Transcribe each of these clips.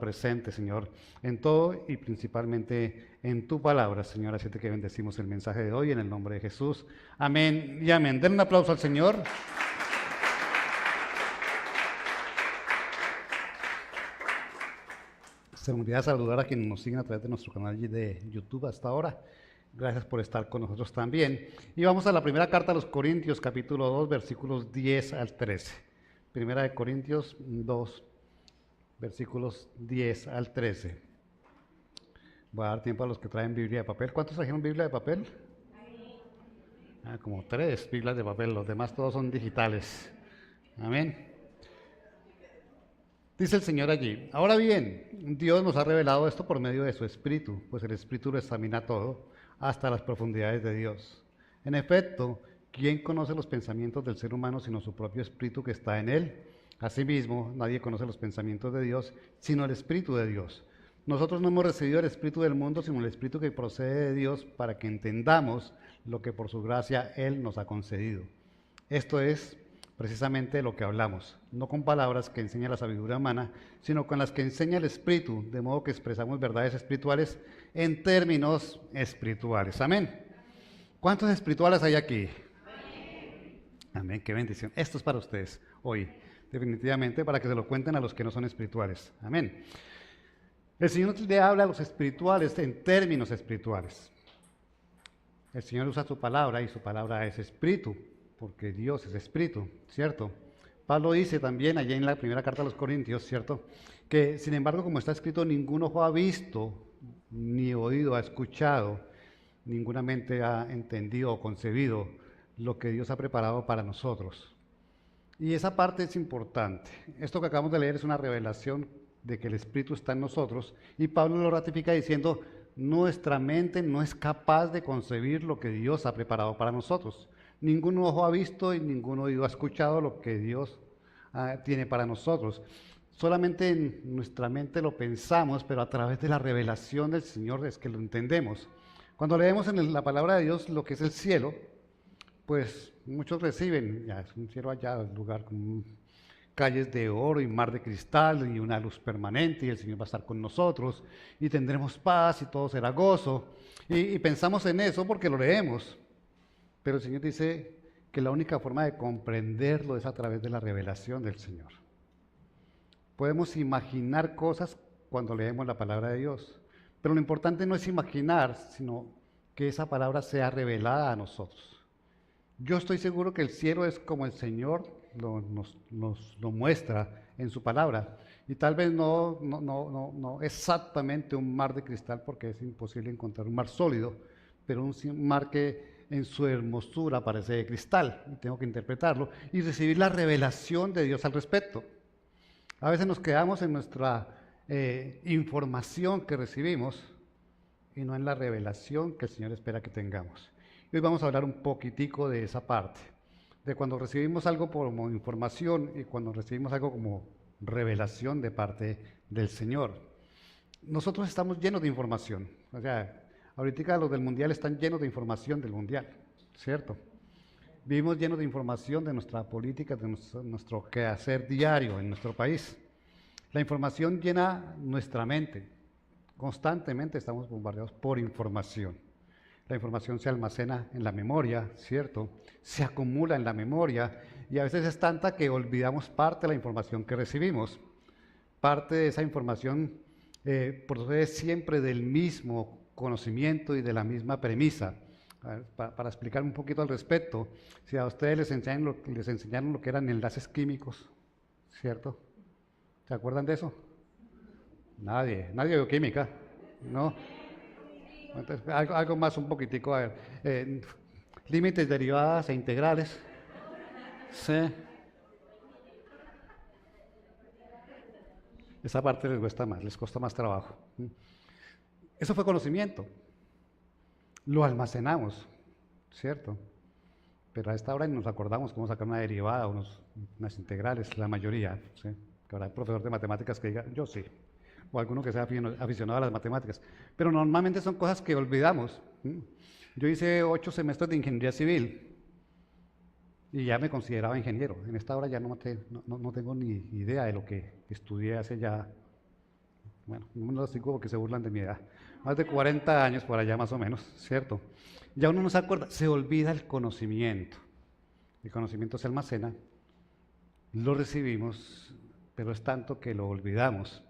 presente, Señor, en todo y principalmente en tu palabra, Señor. Así que bendecimos el mensaje de hoy en el nombre de Jesús. Amén y amén. Den un aplauso al Señor. Se me olvidaba saludar a quienes nos siguen a través de nuestro canal de YouTube hasta ahora. Gracias por estar con nosotros también. Y vamos a la primera carta a los Corintios, capítulo 2, versículos 10 al 13. Primera de Corintios 2, versículos 10 al 13. Voy a dar tiempo a los que traen Biblia de papel. ¿Cuántos trajeron Biblia de papel? Como 3 Biblias de papel. Los demás todos son digitales. Amén. Dice el Señor allí: ahora bien, Dios nos ha revelado esto por medio de su Espíritu, pues el Espíritu lo examina todo, hasta las profundidades de Dios. En efecto, ¿quién conoce los pensamientos del ser humano sino su propio Espíritu que está en él? Asimismo, nadie conoce los pensamientos de Dios sino el Espíritu de Dios. Nosotros no hemos recibido el Espíritu del mundo, sino el Espíritu que procede de Dios, para que entendamos lo que por su gracia Él nos ha concedido. Esto es precisamente lo que hablamos, no con palabras que enseña la sabiduría humana, sino con las que enseña el Espíritu, de modo que expresamos verdades espirituales en términos espirituales. Amén. ¿Cuántos espirituales hay aquí? Amén, qué bendición. Esto es para ustedes hoy, definitivamente, para que se lo cuenten a los que no son espirituales. Amén. El Señor le habla a los espirituales en términos espirituales. El Señor usa su palabra y su palabra es espíritu, porque Dios es espíritu, ¿cierto? Pablo dice también allá en la primera carta a los Corintios, ¿cierto? Que sin embargo, como está escrito, ningún ojo ha visto, ni oído ha escuchado, ninguna mente ha entendido o concebido lo que Dios ha preparado para nosotros. Y esa parte es importante. Esto que acabamos de leer es una revelación de que el Espíritu está en nosotros, y Pablo lo ratifica diciendo: nuestra mente no es capaz de concebir lo que Dios ha preparado para nosotros. Ningún ojo ha visto y ningún oído ha escuchado lo que Dios tiene para nosotros. Solamente en nuestra mente lo pensamos, pero a través de la revelación del Señor es que lo entendemos. Cuando leemos en la palabra de Dios lo que es el cielo, pues muchos reciben, ya es un cielo allá, un lugar con calles de oro y mar de cristal y una luz permanente, y el Señor va a estar con nosotros y tendremos paz y todo será gozo. Y pensamos en eso porque lo leemos. Pero el Señor dice que la única forma de comprenderlo es a través de la revelación del Señor. Podemos imaginar cosas cuando leemos la palabra de Dios, pero lo importante no es imaginar, sino que esa palabra sea revelada a nosotros. Yo estoy seguro que el cielo es como el Señor nos lo muestra en su palabra, y tal vez no exactamente un mar de cristal, porque es imposible encontrar un mar sólido, pero un mar que en su hermosura parece de cristal, y tengo que interpretarlo y recibir la revelación de Dios al respecto. A veces nos quedamos en nuestra información que recibimos y no en la revelación que el Señor espera que tengamos. Y hoy vamos a hablar un poquitico de esa parte, de cuando recibimos algo como información y cuando recibimos algo como revelación de parte del Señor. Nosotros estamos llenos de información, o sea, ahorita los del Mundial están llenos de información del Mundial, ¿cierto? Vivimos llenos de información de nuestra política, de nuestro quehacer diario en nuestro país. La información llena nuestra mente. Constantemente estamos bombardeados por información. La información se almacena en la memoria, ¿cierto? Se acumula en la memoria y a veces es tanta que olvidamos parte de la información que recibimos. Parte de esa información procede siempre del mismo conocimiento y de la misma premisa. Para explicar un poquito al respecto, si a ustedes les enseñaron lo que eran enlaces químicos, ¿cierto? ¿Se acuerdan de eso? Nadie vio química, ¿no? Entonces, algo más un poquitico, a ver, límites, derivadas e integrales. Sí. Esa parte les cuesta más trabajo. Eso fue conocimiento. Lo almacenamos, ¿cierto? Pero a esta hora nos acordamos cómo sacar una derivada, unas integrales, la mayoría, ¿sí? Que habrá profesor de matemáticas que diga, yo sí, o alguno que sea aficionado a las matemáticas. Pero normalmente son cosas que olvidamos. Yo hice 8 semestres de ingeniería civil y ya me consideraba ingeniero. En esta hora ya no tengo ni idea de lo que estudié hace ya bueno, no los digo porque se burlan de mi edad, más de 40 años por allá más o menos, ¿cierto? Ya uno no se acuerda, se olvida el conocimiento se almacena, lo recibimos, pero es tanto que lo olvidamos.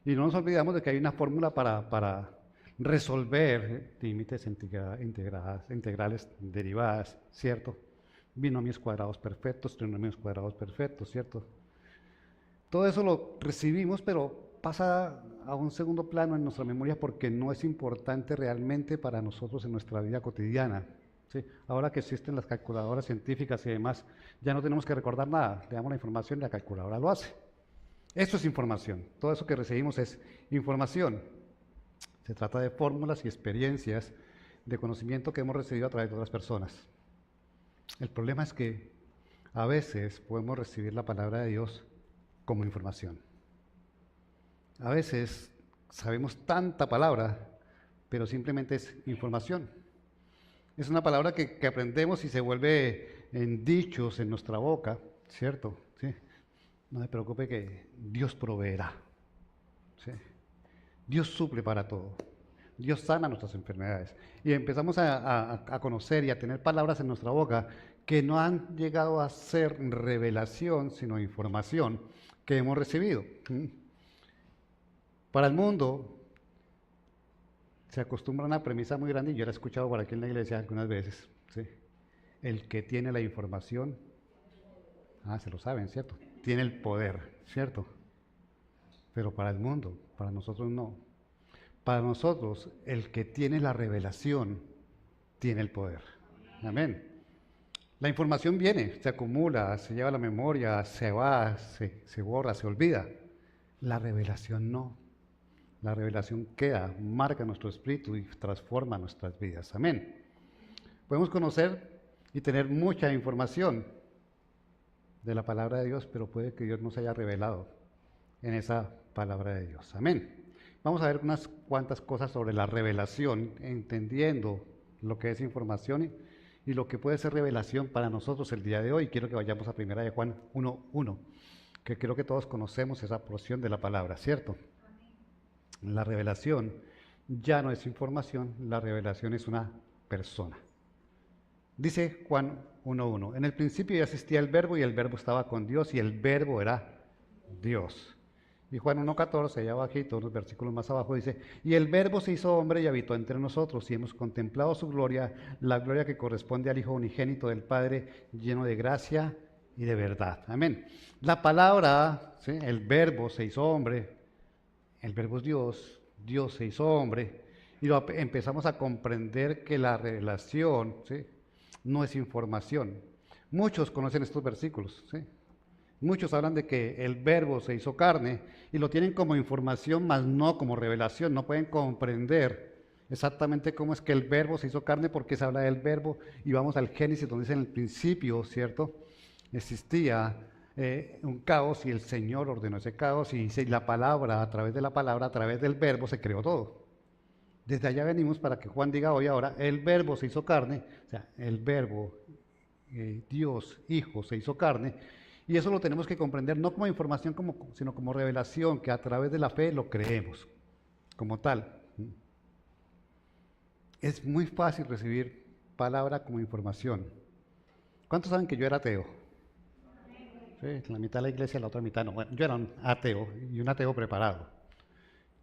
Y no nos olvidamos de que hay una fórmula para resolver límites integrales derivadas, ¿cierto? Binomios cuadrados perfectos, trinomios cuadrados perfectos, ¿cierto? Todo eso lo recibimos, pero pasa a un segundo plano en nuestra memoria porque no es importante realmente para nosotros en nuestra vida cotidiana. ¿Sí? Ahora que existen las calculadoras científicas y demás, ya no tenemos que recordar nada, le damos la información y la calculadora lo hace. Esto es información, todo eso que recibimos es información. Se trata de fórmulas y experiencias de conocimiento que hemos recibido a través de otras personas. El problema es que a veces podemos recibir la palabra de Dios como información. A veces sabemos tanta palabra, pero simplemente es información. Es una palabra que aprendemos y se vuelve en dichos en nuestra boca, ¿cierto? ¿Sí? No se preocupe que Dios proveerá. ¿Sí? Dios suple para todo. Dios sana nuestras enfermedades. Y empezamos a conocer y a tener palabras en nuestra boca que no han llegado a ser revelación, sino información que hemos recibido. Para el mundo se acostumbra a una premisa muy grande, y yo la he escuchado por aquí en la iglesia algunas veces. ¿Sí? El que tiene la información, se lo saben, ¿cierto? Tiene el poder, ¿cierto? Pero para el mundo, para nosotros no. Para nosotros, el que tiene la revelación, tiene el poder. Amén. La información viene, se acumula, se lleva a la memoria, se va, se borra, se olvida. La revelación no. La revelación queda, marca nuestro espíritu y transforma nuestras vidas. Amén. Podemos conocer y tener mucha información de la palabra de Dios, pero puede que Dios nos haya revelado en esa palabra de Dios. Amén. Vamos a ver unas cuantas cosas sobre la revelación, entendiendo lo que es información y lo que puede ser revelación para nosotros el día de hoy. Quiero que vayamos a 1 de Juan 1:1, que creo que todos conocemos esa porción de la palabra, ¿cierto? La revelación ya no es información, la revelación es una persona. Dice Juan 1:1, en el principio ya existía el verbo y el verbo estaba con Dios y el verbo era Dios. Y Juan 1:14, allá abajito, unos versículos más abajo, dice, y el verbo se hizo hombre y habitó entre nosotros y hemos contemplado su gloria, la gloria que corresponde al Hijo unigénito del Padre, lleno de gracia y de verdad. Amén. La palabra, ¿sí? El verbo se hizo hombre, el verbo es Dios, Dios se hizo hombre, y empezamos a comprender que la revelación, ¿sí? No es información. Muchos conocen estos versículos, ¿sí? Muchos hablan de que el verbo se hizo carne y lo tienen como información, mas no como revelación. No pueden comprender exactamente cómo es que el verbo se hizo carne, porque se habla del verbo. Y vamos al Génesis, donde dice en el principio, ¿cierto? Existía un caos y el Señor ordenó ese caos y la palabra, a través de la palabra, a través del verbo, se creó todo. Desde allá venimos para que Juan diga hoy ahora, el verbo se hizo carne, o sea, el verbo, Dios, Hijo, se hizo carne. Y eso lo tenemos que comprender no como información, sino como revelación, que a través de la fe lo creemos, como tal. Es muy fácil recibir palabra como información. ¿Cuántos saben que yo era ateo? Sí, la mitad de la iglesia, la otra mitad no. Bueno, yo era un ateo y un ateo preparado.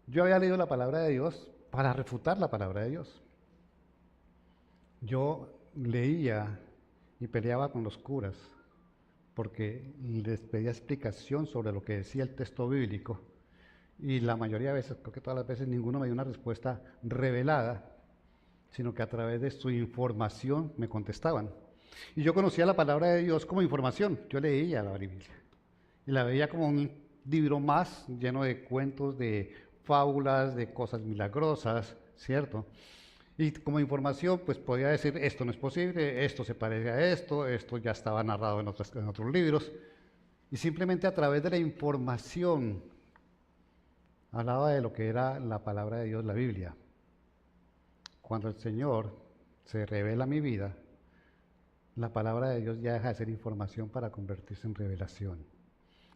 Yo había leído la palabra de Dios para refutar la palabra de Dios. Yo leía y peleaba con los curas porque les pedía explicación sobre lo que decía el texto bíblico y la mayoría de veces, creo que todas las veces, ninguno me dio una respuesta revelada, sino que a través de su información me contestaban. Y yo conocía la palabra de Dios como información, yo leía la Biblia y la veía como un libro más lleno de cuentos, de fábulas, de cosas milagrosas, ¿cierto? Y como información, pues podía decir, esto no es posible, esto se parece a esto ya estaba narrado en otros libros. Y simplemente a través de la información hablaba de lo que era la palabra de Dios, la Biblia. Cuando el Señor se revela a mi vida, la palabra de Dios ya deja de ser información para convertirse en revelación.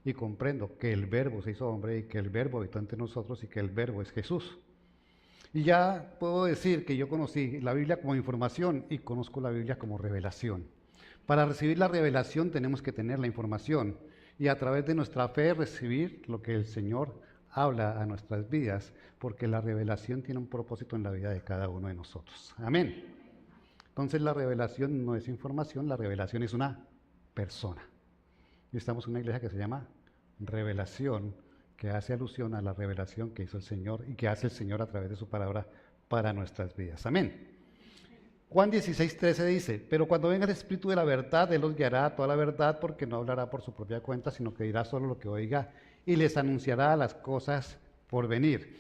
y comprendo que el Verbo se hizo hombre y que el Verbo habitó entre nosotros y que el Verbo es Jesús. Y ya puedo decir que yo conocí la Biblia como información y conozco la Biblia como revelación. Para recibir la revelación tenemos que tener la información y a través de nuestra fe recibir lo que el Señor habla a nuestras vidas, porque la revelación tiene un propósito en la vida de cada uno de nosotros. Amén. Entonces la revelación no es información, la revelación es una persona. Y estamos en una iglesia que se llama Revelación, que hace alusión a la revelación que hizo el Señor y que hace el Señor a través de su palabra para nuestras vidas. Amén. Juan 16:13 dice, pero cuando venga el Espíritu de la verdad, Él os guiará a toda la verdad, porque no hablará por su propia cuenta, sino que dirá solo lo que oiga y les anunciará las cosas por venir.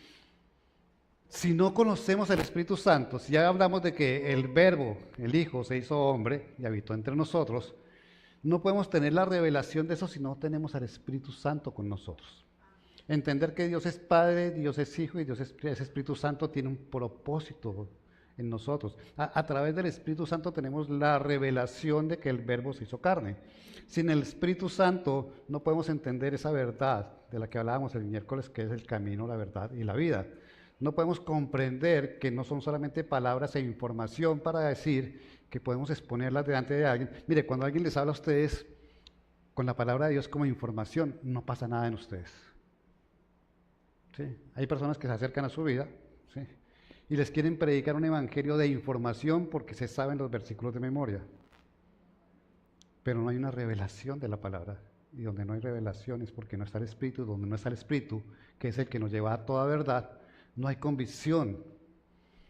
Si no conocemos el Espíritu Santo, si ya hablamos de que el Verbo, el Hijo, se hizo hombre y habitó entre nosotros, no podemos tener la revelación de eso si no tenemos al Espíritu Santo con nosotros. Entender que Dios es Padre, Dios es Hijo y Dios es Espíritu Santo tiene un propósito en nosotros. A través del Espíritu Santo tenemos la revelación de que el Verbo se hizo carne. Sin el Espíritu Santo no podemos entender esa verdad de la que hablábamos el miércoles, que es el camino, la verdad y la vida. No podemos comprender que no son solamente palabras e información para decir que podemos exponerlas delante de alguien. Mire, cuando alguien les habla a ustedes con la palabra de Dios como información, no pasa nada en ustedes. ¿Sí? Hay personas que se acercan a su vida, ¿sí?, y les quieren predicar un evangelio de información porque se saben los versículos de memoria. Pero no hay una revelación de la palabra. Y donde no hay revelación es porque no está el Espíritu. Donde no está el Espíritu, que es el que nos lleva a toda verdad, no hay convicción.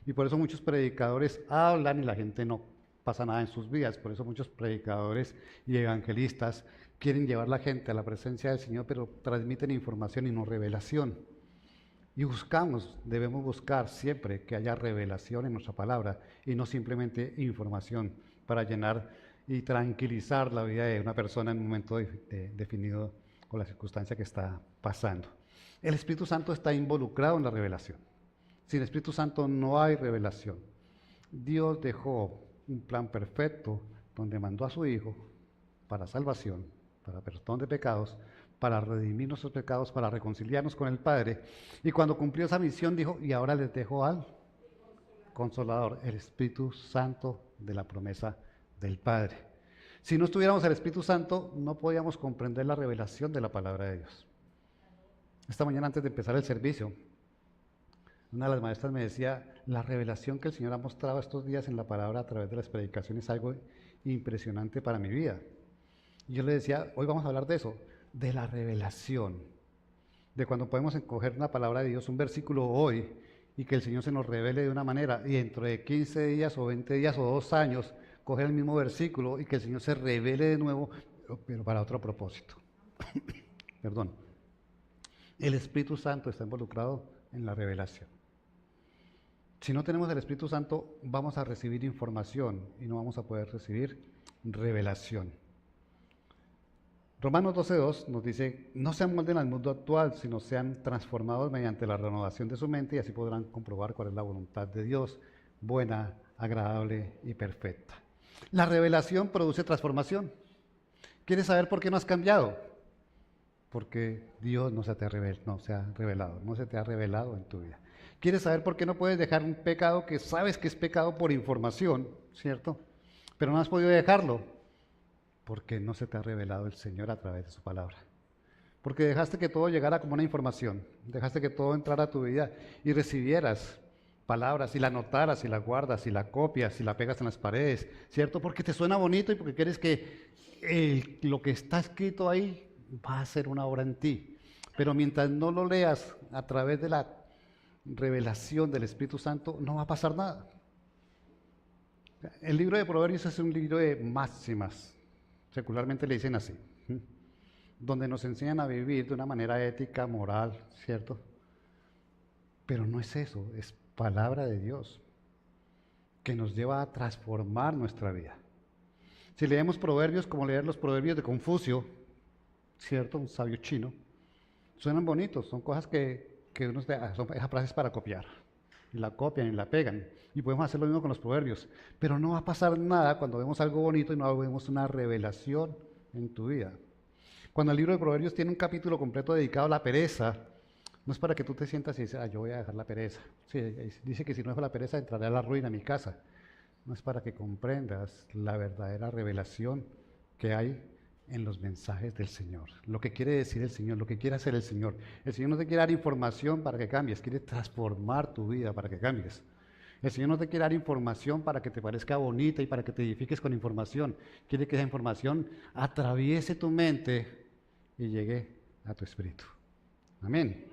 Y por eso muchos predicadores hablan y la gente no pasa nada en sus vidas. Por eso muchos predicadores y evangelistas quieren llevar a la gente a la presencia del Señor, pero transmiten información y no revelación. Y debemos buscar siempre que haya revelación en nuestra palabra y no simplemente información para llenar y tranquilizar la vida de una persona en un momento definido con la circunstancia que está pasando. El Espíritu Santo está involucrado en la revelación. Sin el Espíritu Santo no hay revelación. Dios dejó un plan perfecto donde mandó a su Hijo para salvación, para perdón de pecados, para redimir nuestros pecados, para reconciliarnos con el Padre. Y cuando cumplió esa misión dijo, y ahora les dejo al Consolador, el Espíritu Santo de la promesa del Padre. Si no estuviéramos el Espíritu Santo, no podíamos comprender la revelación de la palabra de Dios. Esta mañana antes de empezar el servicio, una de las maestras me decía, la revelación que el Señor ha mostrado estos días en la palabra a través de las predicaciones es algo impresionante para mi vida. Y yo le decía, hoy vamos a hablar de eso, de la revelación, de cuando podemos encoger una palabra de Dios, un versículo hoy, y que el Señor se nos revele de una manera, y dentro de 15 días o 20 días o 2 años, coger el mismo versículo y que el Señor se revele de nuevo, pero para otro propósito. Perdón. El Espíritu Santo está involucrado en la revelación. Si no tenemos el Espíritu Santo, vamos a recibir información y no vamos a poder recibir revelación. Romanos 12:2 nos dice, no se amolden al mundo actual, sino sean transformados mediante la renovación de su mente y así podrán comprobar cuál es la voluntad de Dios, buena, agradable y perfecta. La revelación produce transformación. ¿Quieres saber por qué no has cambiado? Porque Dios no se te ha revelado, no se te ha revelado en tu vida. ¿Quieres saber por qué no puedes dejar un pecado que sabes que es pecado por información, cierto? Pero no has podido dejarlo porque no se te ha revelado el Señor a través de su palabra. Porque dejaste que todo llegara como una información, dejaste que todo entrara a tu vida y recibieras palabras y la anotaras y la guardas y la copias y la pegas en las paredes, ¿cierto? Porque te suena bonito y porque quieres que lo que está escrito ahí va a ser una obra en ti. Pero mientras no lo leas a través de la revelación del Espíritu Santo, no va a pasar nada. El libro de Proverbios es un libro de máximas, secularmente le dicen así, donde nos enseñan a vivir de una manera ética, moral, ¿cierto? Pero no es eso, es palabra de Dios que nos lleva a transformar nuestra vida. Si leemos Proverbios como leer los Proverbios de Confucio, ¿cierto? Un sabio chino, suenan bonitos, son cosas que uno son esas frases para copiar, y la copian y la pegan, y podemos hacer lo mismo con los Proverbios, pero no va a pasar nada cuando vemos algo bonito y no vemos una revelación en tu vida. Cuando el libro de Proverbios tiene un capítulo completo dedicado a la pereza, no es para que tú te sientas y dices, yo voy a dejar la pereza. Sí, dice que si no dejo la pereza, entraré a la ruina a mi casa. No es para que comprendas la verdadera revelación que hay en los mensajes del Señor. Lo que quiere decir el Señor, lo que quiere hacer el Señor. El Señor no te quiere dar información para que cambies, quiere transformar tu vida para que cambies. El Señor no te quiere dar información para que te parezca bonita y para que te edifiques con información. Quiere que esa información atraviese tu mente y llegue a tu espíritu. Amén.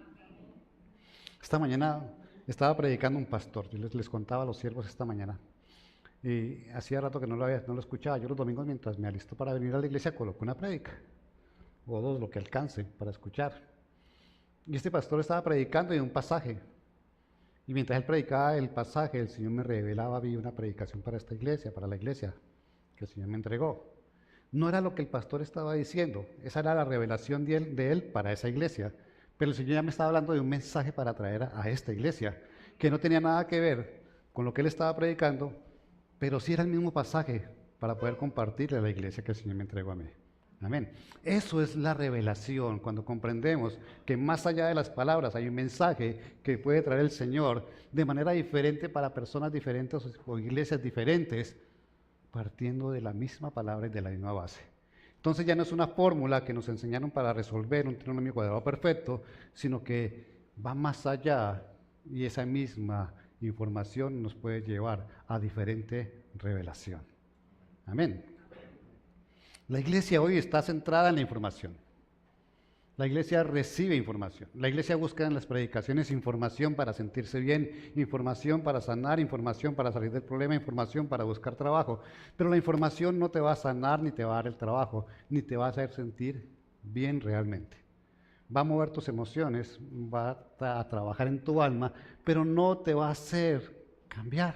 Esta mañana estaba predicando un pastor, yo les contaba a los siervos esta mañana. Y hacía rato que no lo escuchaba. Yo los domingos, mientras me alisto para venir a la iglesia, coloco una prédica, o dos, lo que alcance para escuchar. Y este pastor estaba predicando en un pasaje. Y mientras él predicaba el pasaje, el Señor me revelaba, vi una predicación para esta iglesia, para la iglesia que el Señor me entregó. No era lo que el pastor estaba diciendo, esa era la revelación de él para esa iglesia. Pero el Señor ya me estaba hablando de un mensaje para traer a esta iglesia, que no tenía nada que ver con lo que él estaba predicando, pero sí era el mismo pasaje para poder compartirle a la iglesia que el Señor me entregó a mí. Amén. Eso es la revelación, cuando comprendemos que más allá de las palabras hay un mensaje que puede traer el Señor de manera diferente para personas diferentes o iglesias diferentes, partiendo de la misma palabra y de la misma base. Entonces ya no es una fórmula que nos enseñaron para resolver un trinomio cuadrado perfecto, sino que va más allá y esa misma información nos puede llevar a diferente revelación. Amén. La iglesia hoy está centrada en la información. La iglesia recibe información. La iglesia busca en las predicaciones información para sentirse bien, información para sanar, información para salir del problema, información para buscar trabajo. Pero la información no te va a sanar, ni te va a dar el trabajo, ni te va a hacer sentir bien realmente. Va a mover tus emociones, va a trabajar en tu alma, pero no te va a hacer cambiar.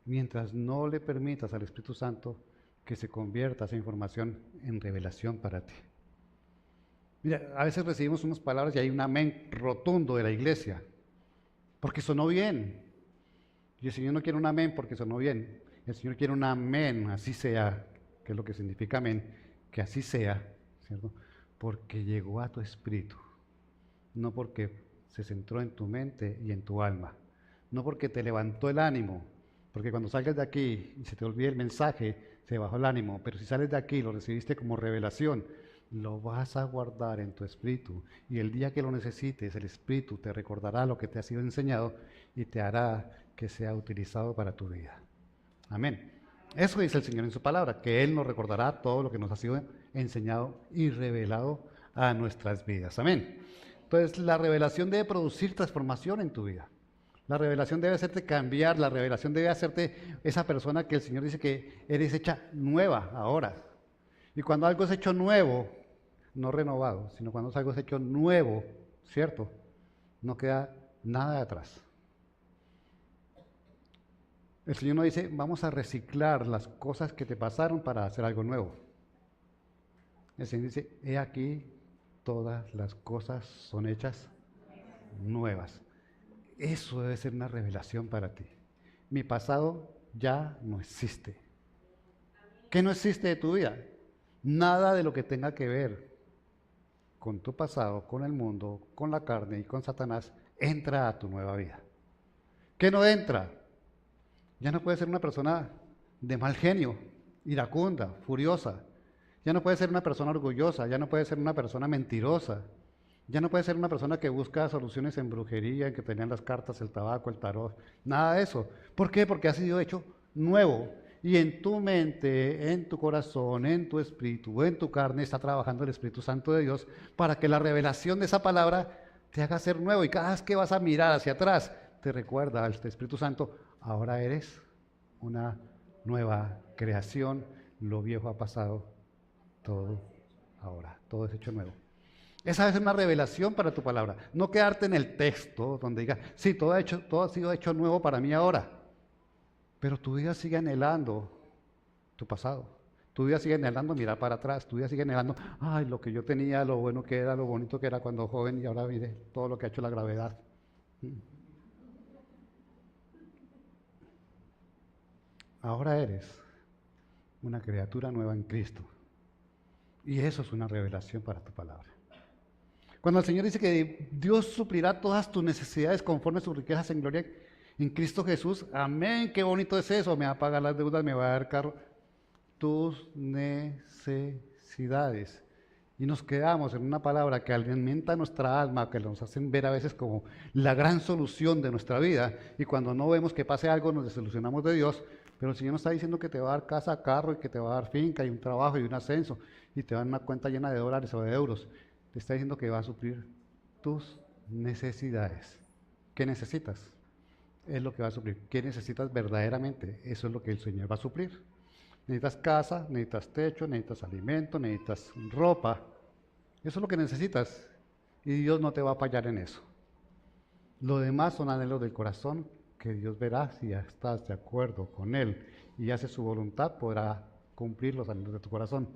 Mientras no le permitas al Espíritu Santo que se convierta esa información en revelación para ti. Mira, a veces recibimos unas palabras y hay un amén rotundo de la iglesia, porque sonó bien. Y el Señor no quiere un amén porque sonó bien. El Señor quiere un amén, así sea, que es lo que significa amén, que así sea, ¿cierto? Porque llegó a tu espíritu, no porque se centró en tu mente y en tu alma, no porque te levantó el ánimo, porque cuando salgas de aquí y se te olvide el mensaje, se bajó el ánimo, pero si sales de aquí y lo recibiste como revelación, lo vas a guardar en tu espíritu y el día que lo necesites, el espíritu te recordará lo que te ha sido enseñado y te hará que sea utilizado para tu vida. Amén. Eso dice el Señor en su palabra, que Él nos recordará todo lo que nos ha sido enseñado y revelado a nuestras vidas. Amén. Entonces, la revelación debe producir transformación en tu vida. La revelación debe hacerte cambiar, la revelación debe hacerte esa persona que el Señor dice que eres hecha nueva ahora. Y cuando algo es hecho nuevo, no renovado, sino cuando algo es hecho nuevo, ¿cierto? No queda nada de atrás. El Señor nos dice, vamos a reciclar las cosas que te pasaron para hacer algo nuevo. El Señor dice, he aquí, todas las cosas son hechas nuevas. Eso debe ser una revelación para ti. Mi pasado ya no existe. ¿Qué no existe de tu vida? Nada de lo que tenga que ver con tu pasado, con el mundo, con la carne y con Satanás, entra a tu nueva vida. ¿Qué no entra? Ya no puedes ser una persona de mal genio, iracunda, furiosa. Ya no puedes ser una persona orgullosa, ya no puedes ser una persona mentirosa. Ya no puedes ser una persona que busca soluciones en brujería, en que tenían las cartas, el tabaco, el tarot. Nada de eso. ¿Por qué? Porque has sido hecho nuevo. Y en tu mente, en tu corazón, en tu espíritu, en tu carne está trabajando el Espíritu Santo de Dios para que la revelación de esa palabra te haga ser nuevo. Y cada vez que vas a mirar hacia atrás, te recuerda al Espíritu Santo, ahora eres una nueva creación. Lo viejo ha pasado, todo ahora, todo es hecho nuevo. Esa es una revelación para tu palabra. No quedarte en el texto donde diga, sí, todo ha sido hecho nuevo para mí ahora. Pero tu vida sigue anhelando tu pasado. Tu vida sigue anhelando mirar para atrás. Tu vida sigue anhelando, ay, lo que yo tenía, lo bueno que era, lo bonito que era cuando joven y ahora mire todo lo que ha hecho la gravedad. Ahora eres una criatura nueva en Cristo. Y eso es una revelación para tu palabra. Cuando el Señor dice que Dios suplirá todas tus necesidades conforme a sus riquezas en gloria en Cristo Jesús, amén, qué bonito es eso, me va a pagar las deudas, me va a dar carro, tus necesidades. Y nos quedamos en una palabra que alimenta nuestra alma, que nos hacen ver a veces como la gran solución de nuestra vida. Y cuando no vemos que pase algo, nos desilusionamos de Dios. Pero el Señor nos está diciendo que te va a dar casa, carro, y que te va a dar finca, y un trabajo, y un ascenso, y te va a dar una cuenta llena de dólares o de euros. Te está diciendo que va a suplir tus necesidades. ¿Qué necesitas? Es lo que va a suplir. ¿Qué necesitas verdaderamente? Eso es lo que el Señor va a suplir. Necesitas casa, necesitas techo, necesitas alimento, necesitas ropa. Eso es lo que necesitas. Y Dios no te va a fallar en eso. Lo demás son anhelos del corazón que Dios verá si ya estás de acuerdo con Él y hace su voluntad, podrá cumplir los anhelos de tu corazón.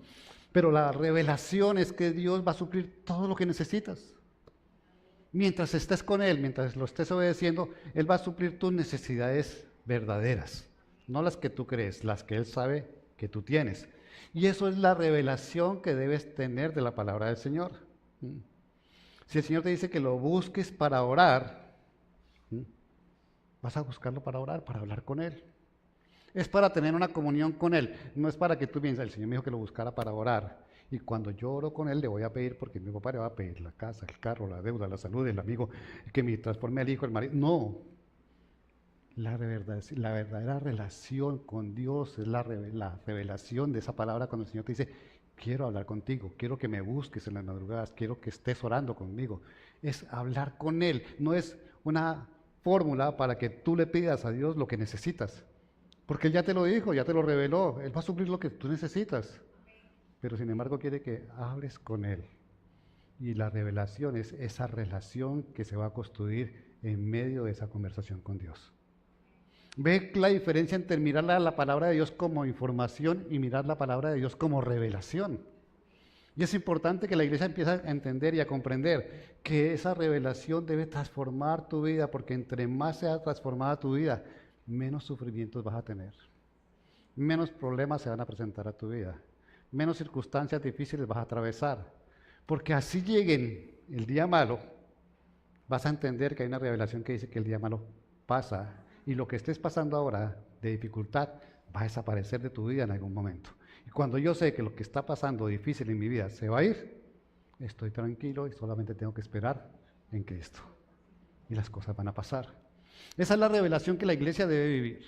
Pero la revelación es que Dios va a suplir todo lo que necesitas. Mientras estés con Él, mientras lo estés obedeciendo, Él va a suplir tus necesidades verdaderas. No las que tú crees, las que Él sabe que tú tienes. Y eso es la revelación que debes tener de la palabra del Señor. Si el Señor te dice que lo busques para orar, vas a buscarlo para orar, para hablar con Él. Es para tener una comunión con Él. No es para que tú pienses, el Señor me dijo que lo buscara para orar. Y cuando yo oro con Él le voy a pedir, porque mi papá le va a pedir la casa, el carro, la deuda, la salud, el amigo, que me transforme al hijo, el marido. No. La verdadera relación con Dios es la revelación de esa palabra cuando el Señor te dice, quiero hablar contigo, quiero que me busques en las madrugadas, quiero que estés orando conmigo. Es hablar con Él, no es una fórmula para que tú le pidas a Dios lo que necesitas. Porque Él ya te lo dijo, ya te lo reveló, Él va a suplir lo que tú necesitas. Pero sin embargo quiere que hables con Él. Y la revelación es esa relación que se va a construir en medio de esa conversación con Dios. Ve la diferencia entre mirar la palabra de Dios como información y mirar la palabra de Dios como revelación. Y es importante que la iglesia empiece a entender y a comprender que esa revelación debe transformar tu vida, porque entre más sea transformada tu vida, menos sufrimientos vas a tener, menos problemas se van a presentar a tu vida, menos circunstancias difíciles vas a atravesar, porque así lleguen el día malo, vas a entender que hay una revelación que dice que el día malo pasa y lo que estés pasando ahora de dificultad va a desaparecer de tu vida en algún momento. Y cuando yo sé que lo que está pasando difícil en mi vida se va a ir, estoy tranquilo y solamente tengo que esperar en Cristo. Y las cosas van a pasar. Esa es la revelación que la iglesia debe vivir.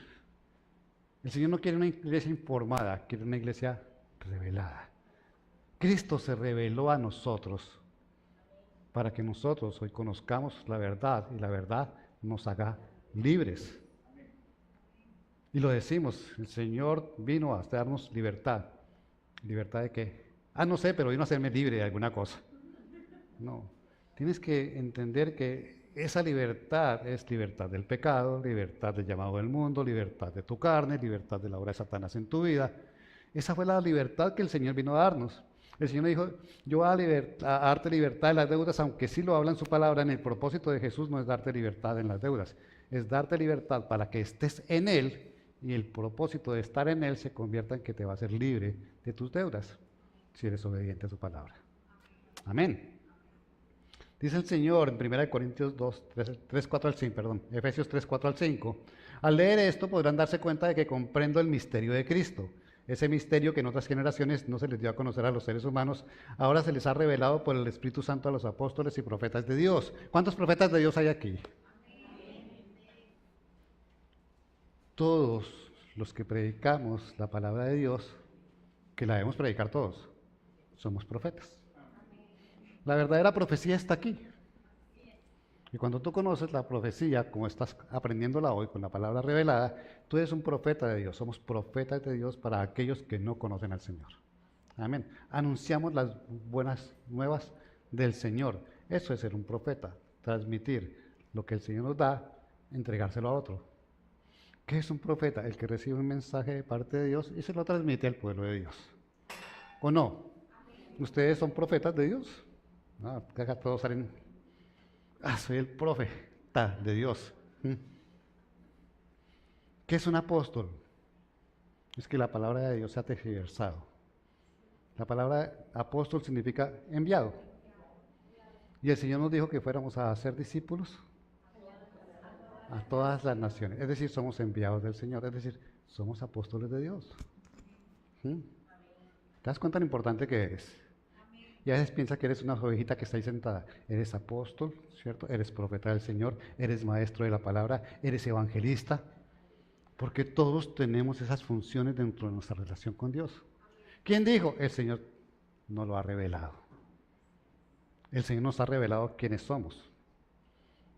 El Señor no quiere una iglesia informada, quiere una iglesia revelada. Cristo se reveló a nosotros para que nosotros hoy conozcamos la verdad y la verdad nos haga libres. Y lo decimos, el Señor vino a darnos libertad. ¿Libertad de qué? No sé, pero vino a hacerme libre de alguna cosa. No, tienes que entender que esa libertad es libertad del pecado, libertad del llamado del mundo, libertad de tu carne, libertad de la obra de Satanás en tu vida. Esa fue la libertad que el Señor vino a darnos. El Señor me dijo, yo voy a darte libertad de las deudas, aunque sí lo habla en su palabra, en el propósito de Jesús no es darte libertad en las deudas, es darte libertad para que estés en Él y el propósito de estar en Él se convierta en que te va a hacer libre de tus deudas, si eres obediente a su palabra. Amén. Dice el Señor en 1 Corintios 3, 4 al 5, perdón, Efesios 3, 4 al 5. Al leer esto podrán darse cuenta de que comprendo el misterio de Cristo. Ese misterio que en otras generaciones no se les dio a conocer a los seres humanos, ahora se les ha revelado por el Espíritu Santo a los apóstoles y profetas de Dios. ¿Cuántos profetas de Dios hay aquí? Todos los que predicamos la palabra de Dios, que la debemos predicar todos, somos profetas. La verdadera profecía está aquí. Y cuando tú conoces la profecía, como estás aprendiéndola hoy con la palabra revelada, tú eres un profeta de Dios. Somos profetas de Dios para aquellos que no conocen al Señor. Amén. Anunciamos las buenas nuevas del Señor. Eso es ser un profeta. Transmitir lo que el Señor nos da, entregárselo a otro. ¿Qué es un profeta? El que recibe un mensaje de parte de Dios y se lo transmite al pueblo de Dios. ¿O no? ¿Ustedes son profetas de Dios? No, acá todos salen, soy el profeta de Dios. ¿Qué es un apóstol? Es que la palabra de Dios se ha tergiversado. La palabra apóstol significa enviado. Y el Señor nos dijo que fuéramos a hacer discípulos a todas las naciones. Es decir, somos enviados del Señor. Es decir, somos apóstoles de Dios. ¿Mm? ¿Te das cuenta lo importante que eres? Y a veces piensa que eres una ovejita que está ahí sentada. Eres apóstol, ¿cierto? Eres profeta del Señor, eres maestro de la palabra, eres evangelista. Porque todos tenemos esas funciones dentro de nuestra relación con Dios. ¿Quién dijo? El Señor nos lo ha revelado. El Señor nos ha revelado quiénes somos.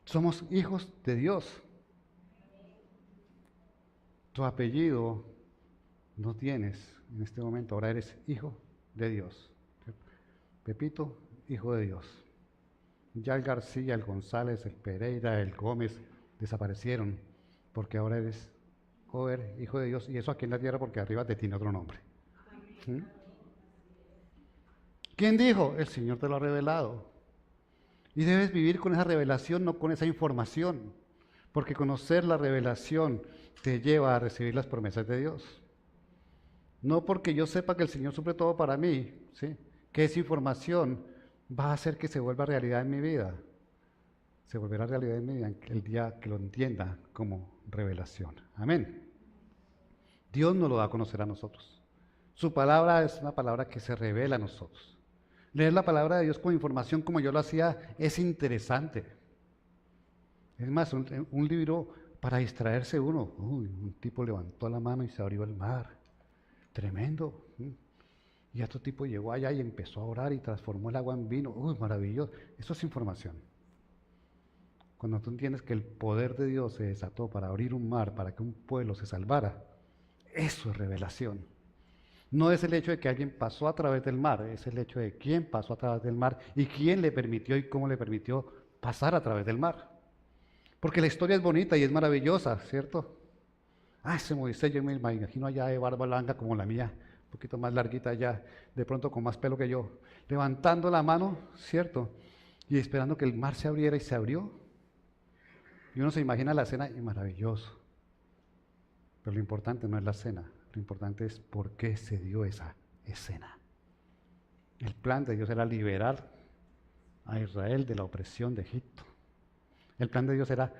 Somos hijos de Dios. Tu apellido no tienes en este momento, ahora eres hijo de Dios. Pepito, hijo de Dios. Ya el García, el González, el Pereira, el Gómez desaparecieron porque ahora eres joven, hijo de Dios, y eso aquí en la tierra porque arriba te tiene otro nombre. ¿Mm? ¿Quién dijo? El Señor te lo ha revelado. Y debes vivir con esa revelación, no con esa información, porque conocer la revelación te lleva a recibir las promesas de Dios. No porque yo sepa que el Señor suple todo para mí, ¿sí? Que esa información va a hacer que se vuelva realidad en mi vida. Se volverá realidad en mi vida el día que lo entienda como revelación. Amén. Dios nos lo da a conocer a nosotros. Su palabra es una palabra que se revela a nosotros. Leer la palabra de Dios con información como yo lo hacía es interesante. Es más, un libro para distraerse uno. Uy, un tipo levantó la mano y se abrió el mar. Tremendo. Y otro tipo llegó allá y empezó a orar y transformó el agua en vino. Uy, maravilloso. Eso es información. Cuando tú entiendes que el poder de Dios se desató para abrir un mar, para que un pueblo se salvara, eso es revelación. No es el hecho de que alguien pasó a través del mar, es el hecho de quién pasó a través del mar y quién le permitió y cómo le permitió pasar a través del mar. Porque la historia es bonita y es maravillosa, ¿cierto? Ah, ese Moisés, yo me imagino allá de barba blanca como la mía, un poquito más larguita allá, de pronto con más pelo que yo, levantando la mano, ¿cierto? Y esperando que el mar se abriera y se abrió. Y uno se imagina la escena y maravilloso. Pero lo importante no es la escena, lo importante es por qué se dio esa escena. El plan de Dios era liberar a Israel de la opresión de Egipto. El plan de Dios era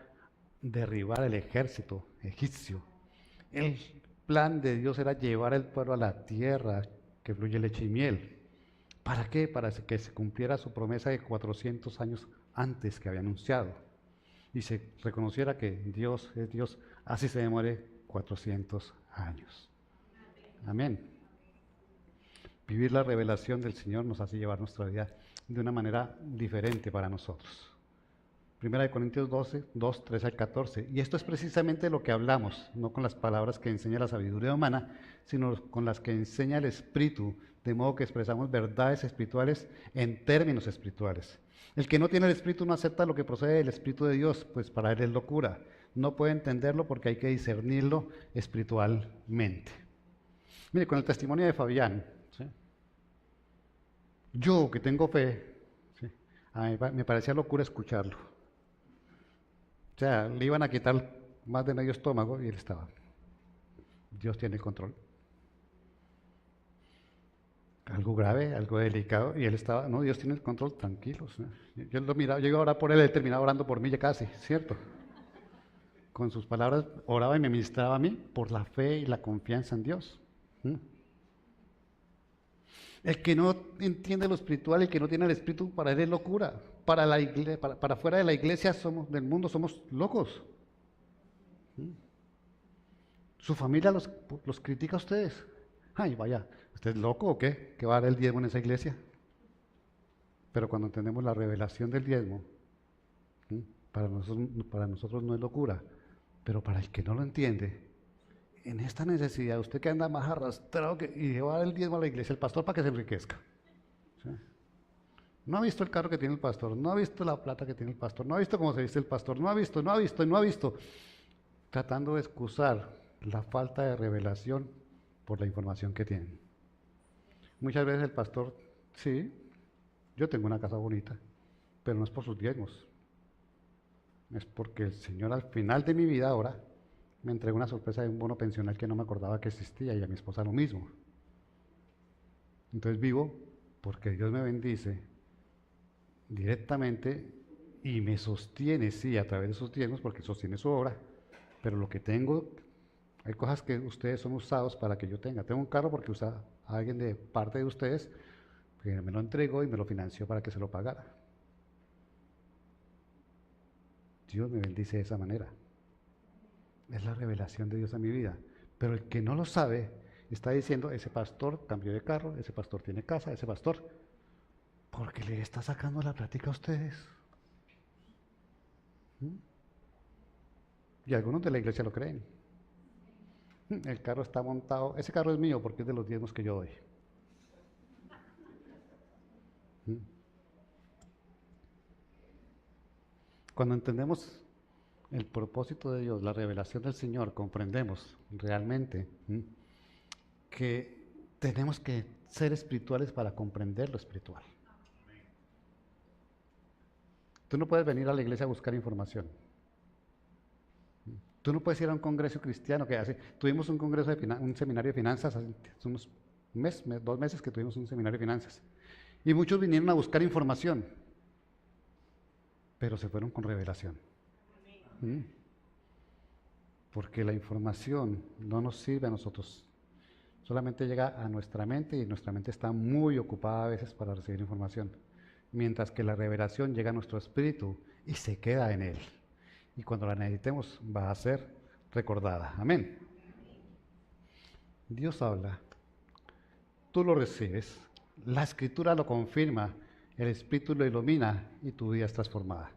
derribar el ejército egipcio. El plan de Dios era llevar al pueblo a la tierra que fluye leche y miel. ¿Para qué? Para que se cumpliera su promesa de 400 años antes que había anunciado. Y se reconociera que Dios es Dios, así se demore 400 años. Amén. Vivir la revelación del Señor nos hace llevar nuestra vida de una manera diferente para nosotros. Primera de Corintios 12, 2, 13 al 14. Y esto es precisamente lo que hablamos, no con las palabras que enseña la sabiduría humana, sino con las que enseña el Espíritu, de modo que expresamos verdades espirituales en términos espirituales. El que no tiene el Espíritu no acepta lo que procede del Espíritu de Dios, pues para él es locura. No puede entenderlo porque hay que discernirlo espiritualmente. Mire, con el testimonio de Fabián, ¿sí? Yo que tengo fe, ¿sí? A mí me parecía locura escucharlo. O sea, le iban a quitar más de medio estómago y él estaba. Dios tiene el control. Algo grave, algo delicado, y él estaba, no, Dios tiene el control, tranquilos. Yo lo miraba, yo iba a orar por él, él terminaba orando por mí ya casi, ¿cierto? Con sus palabras oraba y me ministraba a mí por la fe y la confianza en Dios. El que no entiende lo espiritual, el que no tiene el espíritu, para él es locura. Para la iglesia, para fuera de la iglesia del mundo somos locos. Su familia los critica a ustedes. Ay, vaya, ¿usted es loco o qué? ¿Que va a dar el diezmo en esa iglesia? Pero cuando entendemos la revelación del diezmo, para nosotros no es locura, pero para el que no lo entiende, en esta necesidad, usted que anda más arrastrado y lleva el diezmo a la iglesia, el pastor para que se enriquezca. ¿Sí? No ha visto el carro que tiene el pastor, no ha visto la plata que tiene el pastor, no ha visto cómo se viste el pastor, no ha visto, tratando de excusar la falta de revelación por la información que tienen. Muchas veces el pastor, sí, yo tengo una casa bonita, pero no es por sus diezmos, es porque el Señor al final de mi vida ahora me entregó una sorpresa de un bono pensional que no me acordaba que existía y a mi esposa lo mismo. Entonces vivo porque Dios me bendice directamente y me sostiene, sí, a través de sus diezmos, porque sostiene su obra, pero lo que tengo, hay cosas que ustedes son usados para que yo tenga. Tengo un carro porque usa a alguien de parte de ustedes, que me lo entregó y me lo financió para que se lo pagara. Dios me bendice de esa manera. Es la revelación de Dios a mi vida. Pero el que no lo sabe está diciendo, ese pastor cambió de carro, ese pastor tiene casa, ese pastor, porque le está sacando la plática a ustedes. ¿Mm? Y algunos de la iglesia lo creen. El carro está montado, ese carro es mío porque es de los diezmos que yo doy. ¿Mm? Cuando entendemos el propósito de Dios, la revelación del Señor, comprendemos realmente que tenemos que ser espirituales para comprender lo espiritual. Tú no puedes venir a la iglesia a buscar información. Tú no puedes ir a un congreso cristiano que hace. Tuvimos un congreso un seminario de finanzas hace unos 2 meses que tuvimos un seminario de finanzas. Y muchos vinieron a buscar información, pero se fueron con revelación. Porque la información no nos sirve a nosotros. Solamente llega a nuestra mente y nuestra mente está muy ocupada a veces para recibir información. Mientras que la revelación llega a nuestro espíritu y se queda en él. Y cuando la necesitemos va a ser recordada. Amén. Dios habla, tú lo recibes, la escritura lo confirma, el espíritu lo ilumina y tu vida es transformada.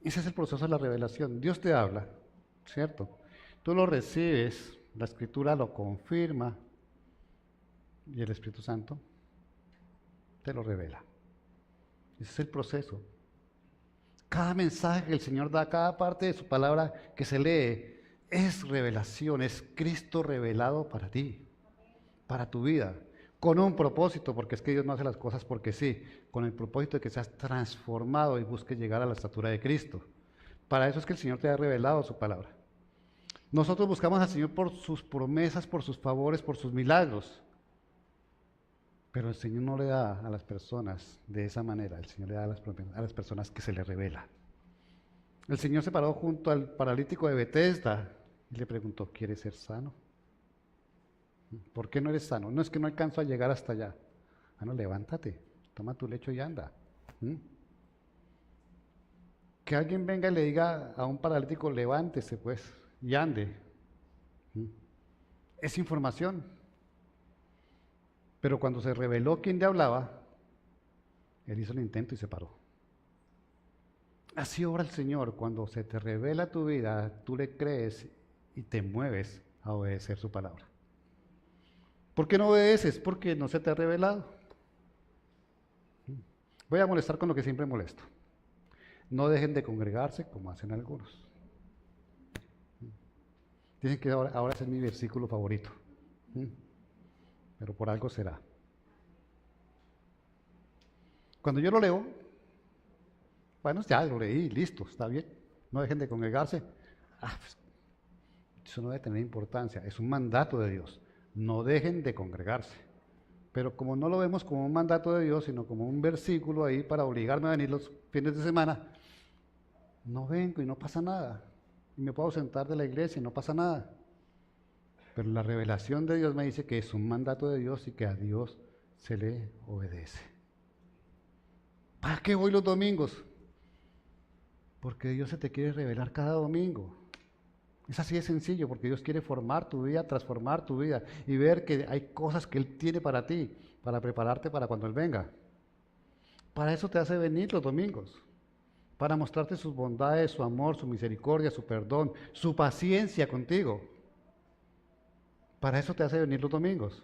Ese es el proceso de la revelación. Dios te habla, ¿cierto? Tú lo recibes, la escritura lo confirma y el Espíritu Santo te lo revela. Ese es el proceso. Cada mensaje que el Señor da, cada parte de su palabra que se lee, es revelación, es Cristo revelado para ti, para tu vida, con un propósito, porque es que Dios no hace las cosas porque sí, con el propósito de que seas transformado y busques llegar a la estatura de Cristo. Para eso es que el Señor te ha revelado su palabra. Nosotros buscamos al Señor por sus promesas, por sus favores, por sus milagros. Pero el Señor no le da a las personas de esa manera, el Señor le da a las personas que se le revela. El Señor se paró junto al paralítico de Betesda y le preguntó, ¿quieres ser sano? ¿Por qué no eres sano? No es que no alcanzo a llegar hasta allá. No, levántate, toma tu lecho y anda. Que alguien venga y le diga a un paralítico, levántese pues y ande. Es información. Pero cuando se reveló quién le hablaba, él hizo el intento y se paró. Así obra el Señor. Cuando se te revela tu vida, tú le crees y te mueves a obedecer su palabra. ¿Por qué no obedeces? Porque no se te ha revelado. Voy a molestar con lo que siempre molesto. No dejen de congregarse como hacen algunos. Dicen que ahora ese es mi versículo favorito. Pero por algo será. Cuando yo lo leo, bueno, ya lo leí, listo, está bien. No dejen de congregarse. Pues, eso no debe tener importancia, es un mandato de Dios. No dejen de congregarse. Pero como no lo vemos como un mandato de Dios, sino como un versículo ahí para obligarme a venir los fines de semana, no vengo y no pasa nada. Y me puedo ausentar de la iglesia y no pasa nada. Pero la revelación de Dios me dice que es un mandato de Dios y que a Dios se le obedece. ¿Para qué voy los domingos? Porque Dios se te quiere revelar cada domingo. Es así de sencillo, porque Dios quiere formar tu vida, transformar tu vida y ver que hay cosas que Él tiene para ti, para prepararte para cuando Él venga. Para eso te hace venir los domingos, para mostrarte sus bondades, su amor, su misericordia, su perdón, su paciencia contigo. Para eso te hace venir los domingos.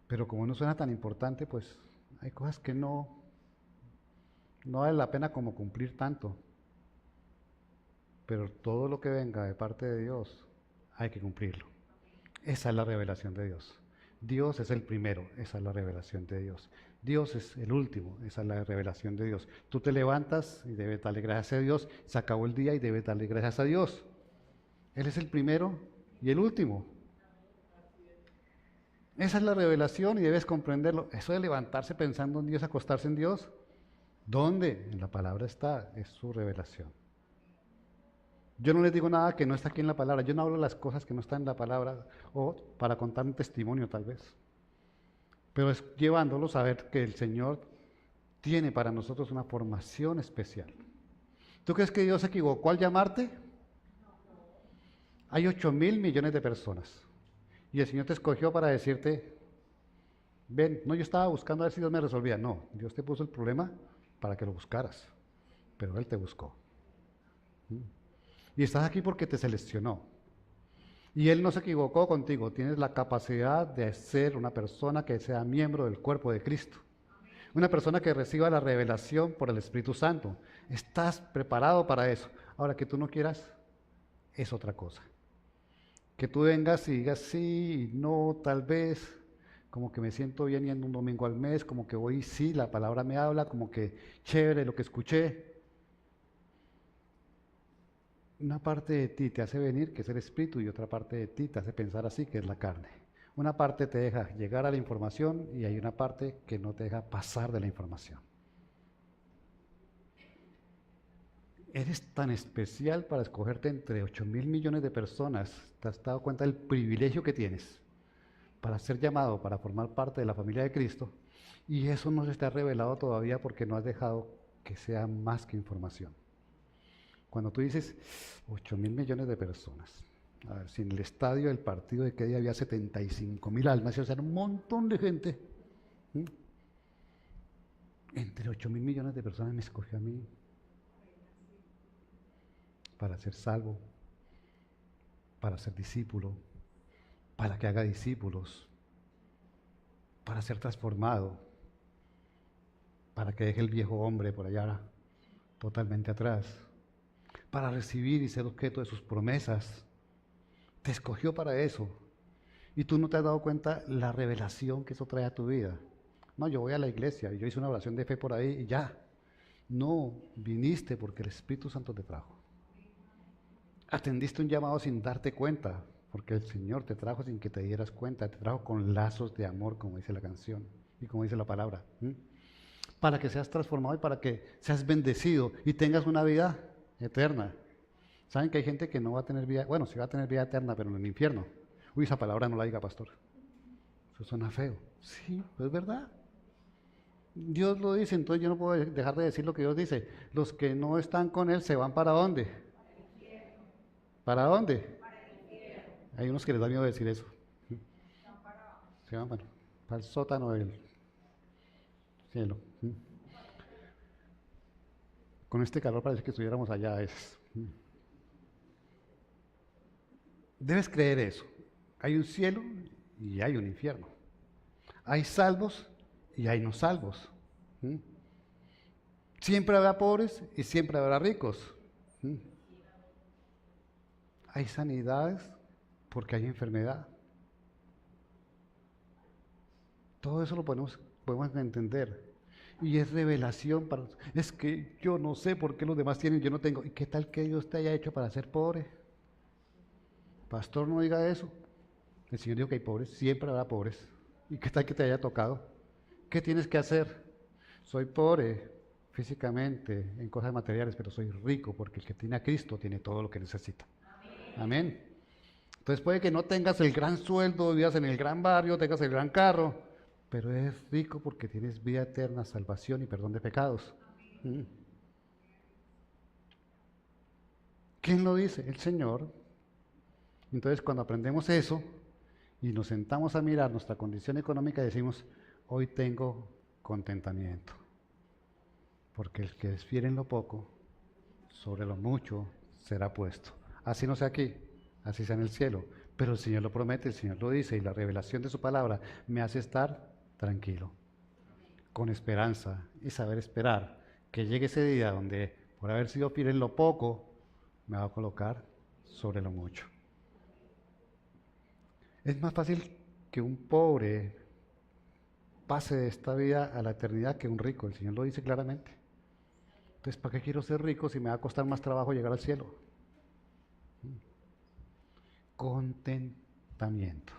Pero como no suena tan importante, pues hay cosas que no vale la pena como cumplir tanto. Pero todo lo que venga de parte de Dios hay que cumplirlo. Esa es la revelación de Dios. Dios es el primero, esa es la revelación de Dios. Dios es el último, esa es la revelación de Dios. Tú te levantas y debes darle gracias a Dios, se acabó el día y debes darle gracias a Dios. Él es el primero y el último. Esa es la revelación y debes comprenderlo. Eso de levantarse pensando en Dios, acostarse en Dios, ¿dónde? En la palabra está, es su revelación. Yo no les digo nada que no está aquí en la palabra, yo no hablo las cosas que no están en la palabra o para contar un testimonio tal vez, pero es llevándolos a ver que el Señor tiene para nosotros una formación especial. ¿Tú crees que Dios se equivocó al llamarte? Hay 8.000 millones de personas y el Señor te escogió para decirte, ven, no, yo estaba buscando a ver si Dios me resolvía. No, Dios te puso el problema para que lo buscaras, pero Él te buscó. Y estás aquí porque te seleccionó. Y Él no se equivocó contigo. Tienes la capacidad de ser una persona que sea miembro del cuerpo de Cristo. Una persona que reciba la revelación por el Espíritu Santo. Estás preparado para eso. Ahora, que tú no quieras, es otra cosa. Que tú vengas y digas sí, no, tal vez, como que me siento bien yendo un domingo al mes, como que hoy sí, la palabra me habla, como que chévere lo que escuché. Una parte de ti te hace venir, que es el espíritu, y otra parte de ti te hace pensar así, que es la carne. Una parte te deja llegar a la información y hay una parte que no te deja pasar de la información. Eres tan especial para escogerte entre 8.000 millones de personas. ¿Te has dado cuenta del privilegio que tienes para ser llamado, para formar parte de la familia de Cristo? Y eso no se te ha revelado todavía porque no has dejado que sea más que información. Cuando tú dices 8.000 millones de personas, a ver, si en el estadio del partido de qué día había 75.000 almas, o sea, un montón de gente. ¿Sí? Entre 8.000 millones de personas me escogió a mí para ser salvo, para ser discípulo, para que haga discípulos, para ser transformado, para que deje el viejo hombre por allá totalmente atrás, para recibir y ser objeto de sus promesas. Te escogió para eso. Y tú no te has dado cuenta la revelación que eso trae a tu vida. No, yo voy a la iglesia y yo hice una oración de fe por ahí y ya. No, viniste porque el Espíritu Santo te trajo. Atendiste un llamado sin darte cuenta, porque el Señor te trajo sin que te dieras cuenta, te trajo con lazos de amor, como dice la canción y como dice la palabra. Para que seas transformado y para que seas bendecido y tengas una vida eterna. ¿Saben que hay gente que no va a tener vida? Bueno, sí va a tener vida eterna, pero en el infierno. Uy, esa palabra no la diga, pastor. Eso suena feo. Sí, es verdad. Dios lo dice, entonces yo no puedo dejar de decir lo que Dios dice. Los que no están con Él se van ¿para dónde? ¿Para dónde? Hay unos que les da miedo decir eso. Se van para el sótano del cielo. Con este calor parece que estuviéramos allá. Debes creer eso. Hay un cielo y hay un infierno. Hay salvos y hay no salvos. Siempre habrá pobres y siempre habrá ricos. Hay sanidades porque hay enfermedad. Todo eso lo podemos entender. Y es revelación para nosotros. Es que yo no sé por qué los demás tienen y yo no tengo. ¿Y qué tal que Dios te haya hecho para ser pobre? Pastor, no diga eso. El Señor dijo que hay pobres, siempre habrá pobres. ¿Y qué tal que te haya tocado? ¿Qué tienes que hacer? Soy pobre físicamente, en cosas materiales, pero soy rico porque el que tiene a Cristo tiene todo lo que necesita. Amén. Entonces puede que no tengas el gran sueldo, vivas en el gran barrio, tengas el gran carro, pero eres rico porque tienes vida eterna, salvación y perdón de pecados. ¿Quién lo dice? El Señor. Entonces cuando aprendemos eso y nos sentamos a mirar nuestra condición económica, decimos, hoy tengo contentamiento. Porque el que es fiel en lo poco, sobre lo mucho será puesto. Así no sea aquí, así sea en el cielo. Pero el Señor lo promete, el Señor lo dice, y la revelación de su palabra me hace estar tranquilo, con esperanza y saber esperar que llegue ese día donde, por haber sido fiel en lo poco, me va a colocar sobre lo mucho. Es más fácil que un pobre pase de esta vida a la eternidad que un rico, el Señor lo dice claramente. Entonces, ¿para qué quiero ser rico si me va a costar más trabajo llegar al cielo? Contentamiento.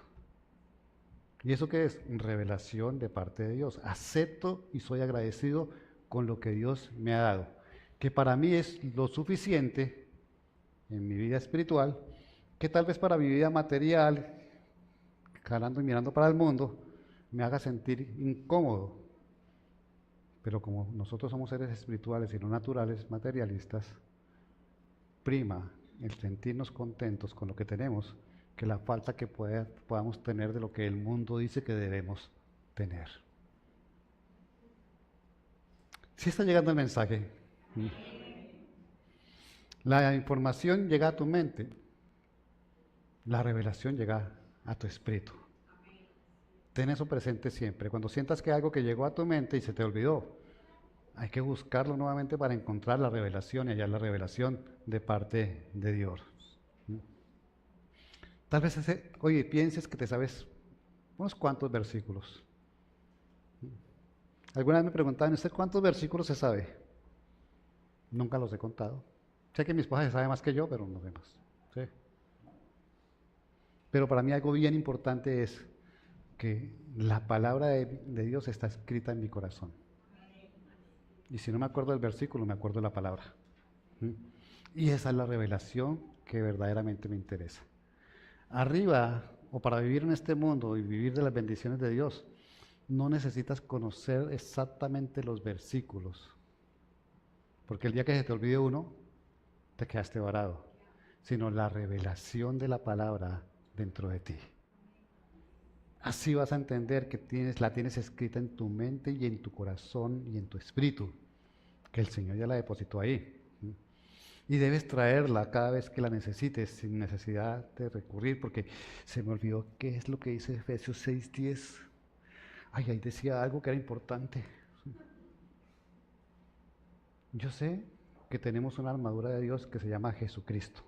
¿Y eso qué es? Revelación de parte de Dios. Acepto y soy agradecido con lo que Dios me ha dado, que para mí es lo suficiente en mi vida espiritual, que tal vez para mi vida material, jalando y mirando para el mundo, me haga sentir incómodo. Pero como nosotros somos seres espirituales y no naturales, materialistas, prima el sentirnos contentos con lo que tenemos que la falta que podamos tener de lo que el mundo dice que debemos tener. ¿Sí está llegando el mensaje? La información llega a tu mente, la revelación llega a tu espíritu. Ten eso presente siempre. Cuando sientas que hay algo que llegó a tu mente y se te olvidó, hay que buscarlo nuevamente para encontrar la revelación y hallar la revelación de parte de Dios. Tal vez, oye, pienses que te sabes unos cuantos versículos. Alguna vez me preguntaban, ¿usted cuántos versículos se sabe? Nunca los he contado. Sé que mi esposa se sabe más que yo, pero no sé más. ¿Sí? Pero para mí algo bien importante es que la palabra de Dios está escrita en mi corazón. Y si no me acuerdo del versículo, me acuerdo de la palabra. Y esa es la revelación que verdaderamente me interesa. Arriba, o para vivir en este mundo y vivir de las bendiciones de Dios, no necesitas conocer exactamente los versículos. Porque el día que se te olvide uno, te quedaste varado. Sino la revelación de la palabra dentro de ti. Así vas a entender que la tienes escrita en tu mente y en tu corazón y en tu espíritu, que el Señor ya la depositó ahí. Y debes traerla cada vez que la necesites, sin necesidad de recurrir, porque se me olvidó qué es lo que dice Efesios 6:10. Ay, ahí decía algo que era importante. Yo sé que tenemos una armadura de Dios que se llama Jesucristo.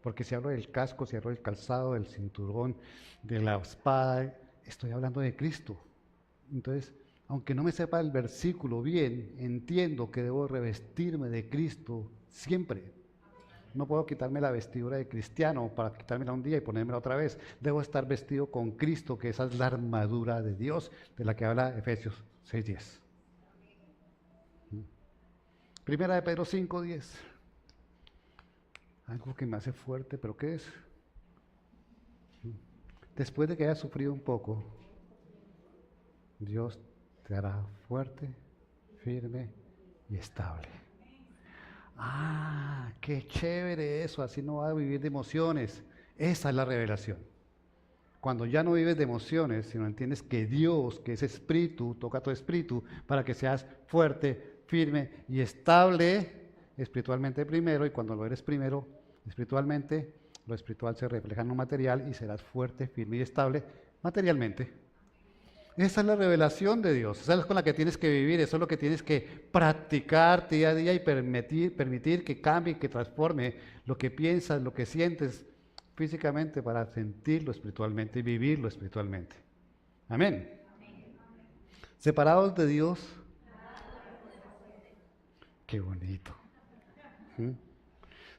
Porque si hablo del casco, si hablo del calzado, del cinturón, de la espada, estoy hablando de Cristo. Entonces, aunque no me sepa el versículo bien, entiendo que debo revestirme de Cristo siempre. No puedo quitarme la vestidura de cristiano para quitármela un día y ponérmela otra vez. Debo estar vestido con Cristo, que esa es la armadura de Dios, de la que habla Efesios 6:10. Primera de Pedro 5:10. Algo que me hace fuerte, pero ¿qué es? Después de que hayas sufrido un poco, Dios te hará fuerte, firme y estable. Ah, qué chévere eso, así no vas a vivir de emociones. Esa es la revelación. Cuando ya no vives de emociones, sino entiendes que Dios, que es espíritu, toca tu espíritu para que seas fuerte, firme y estable espiritualmente primero, y cuando lo eres primero espiritualmente, lo espiritual se refleja en lo material y serás fuerte, firme y estable materialmente. Esa es la revelación de Dios, esa es con la que tienes que vivir, eso es lo que tienes que practicar día a día y permitir que cambie, que transforme lo que piensas, lo que sientes físicamente para sentirlo espiritualmente y vivirlo espiritualmente. Amén. Separados de Dios, qué bonito.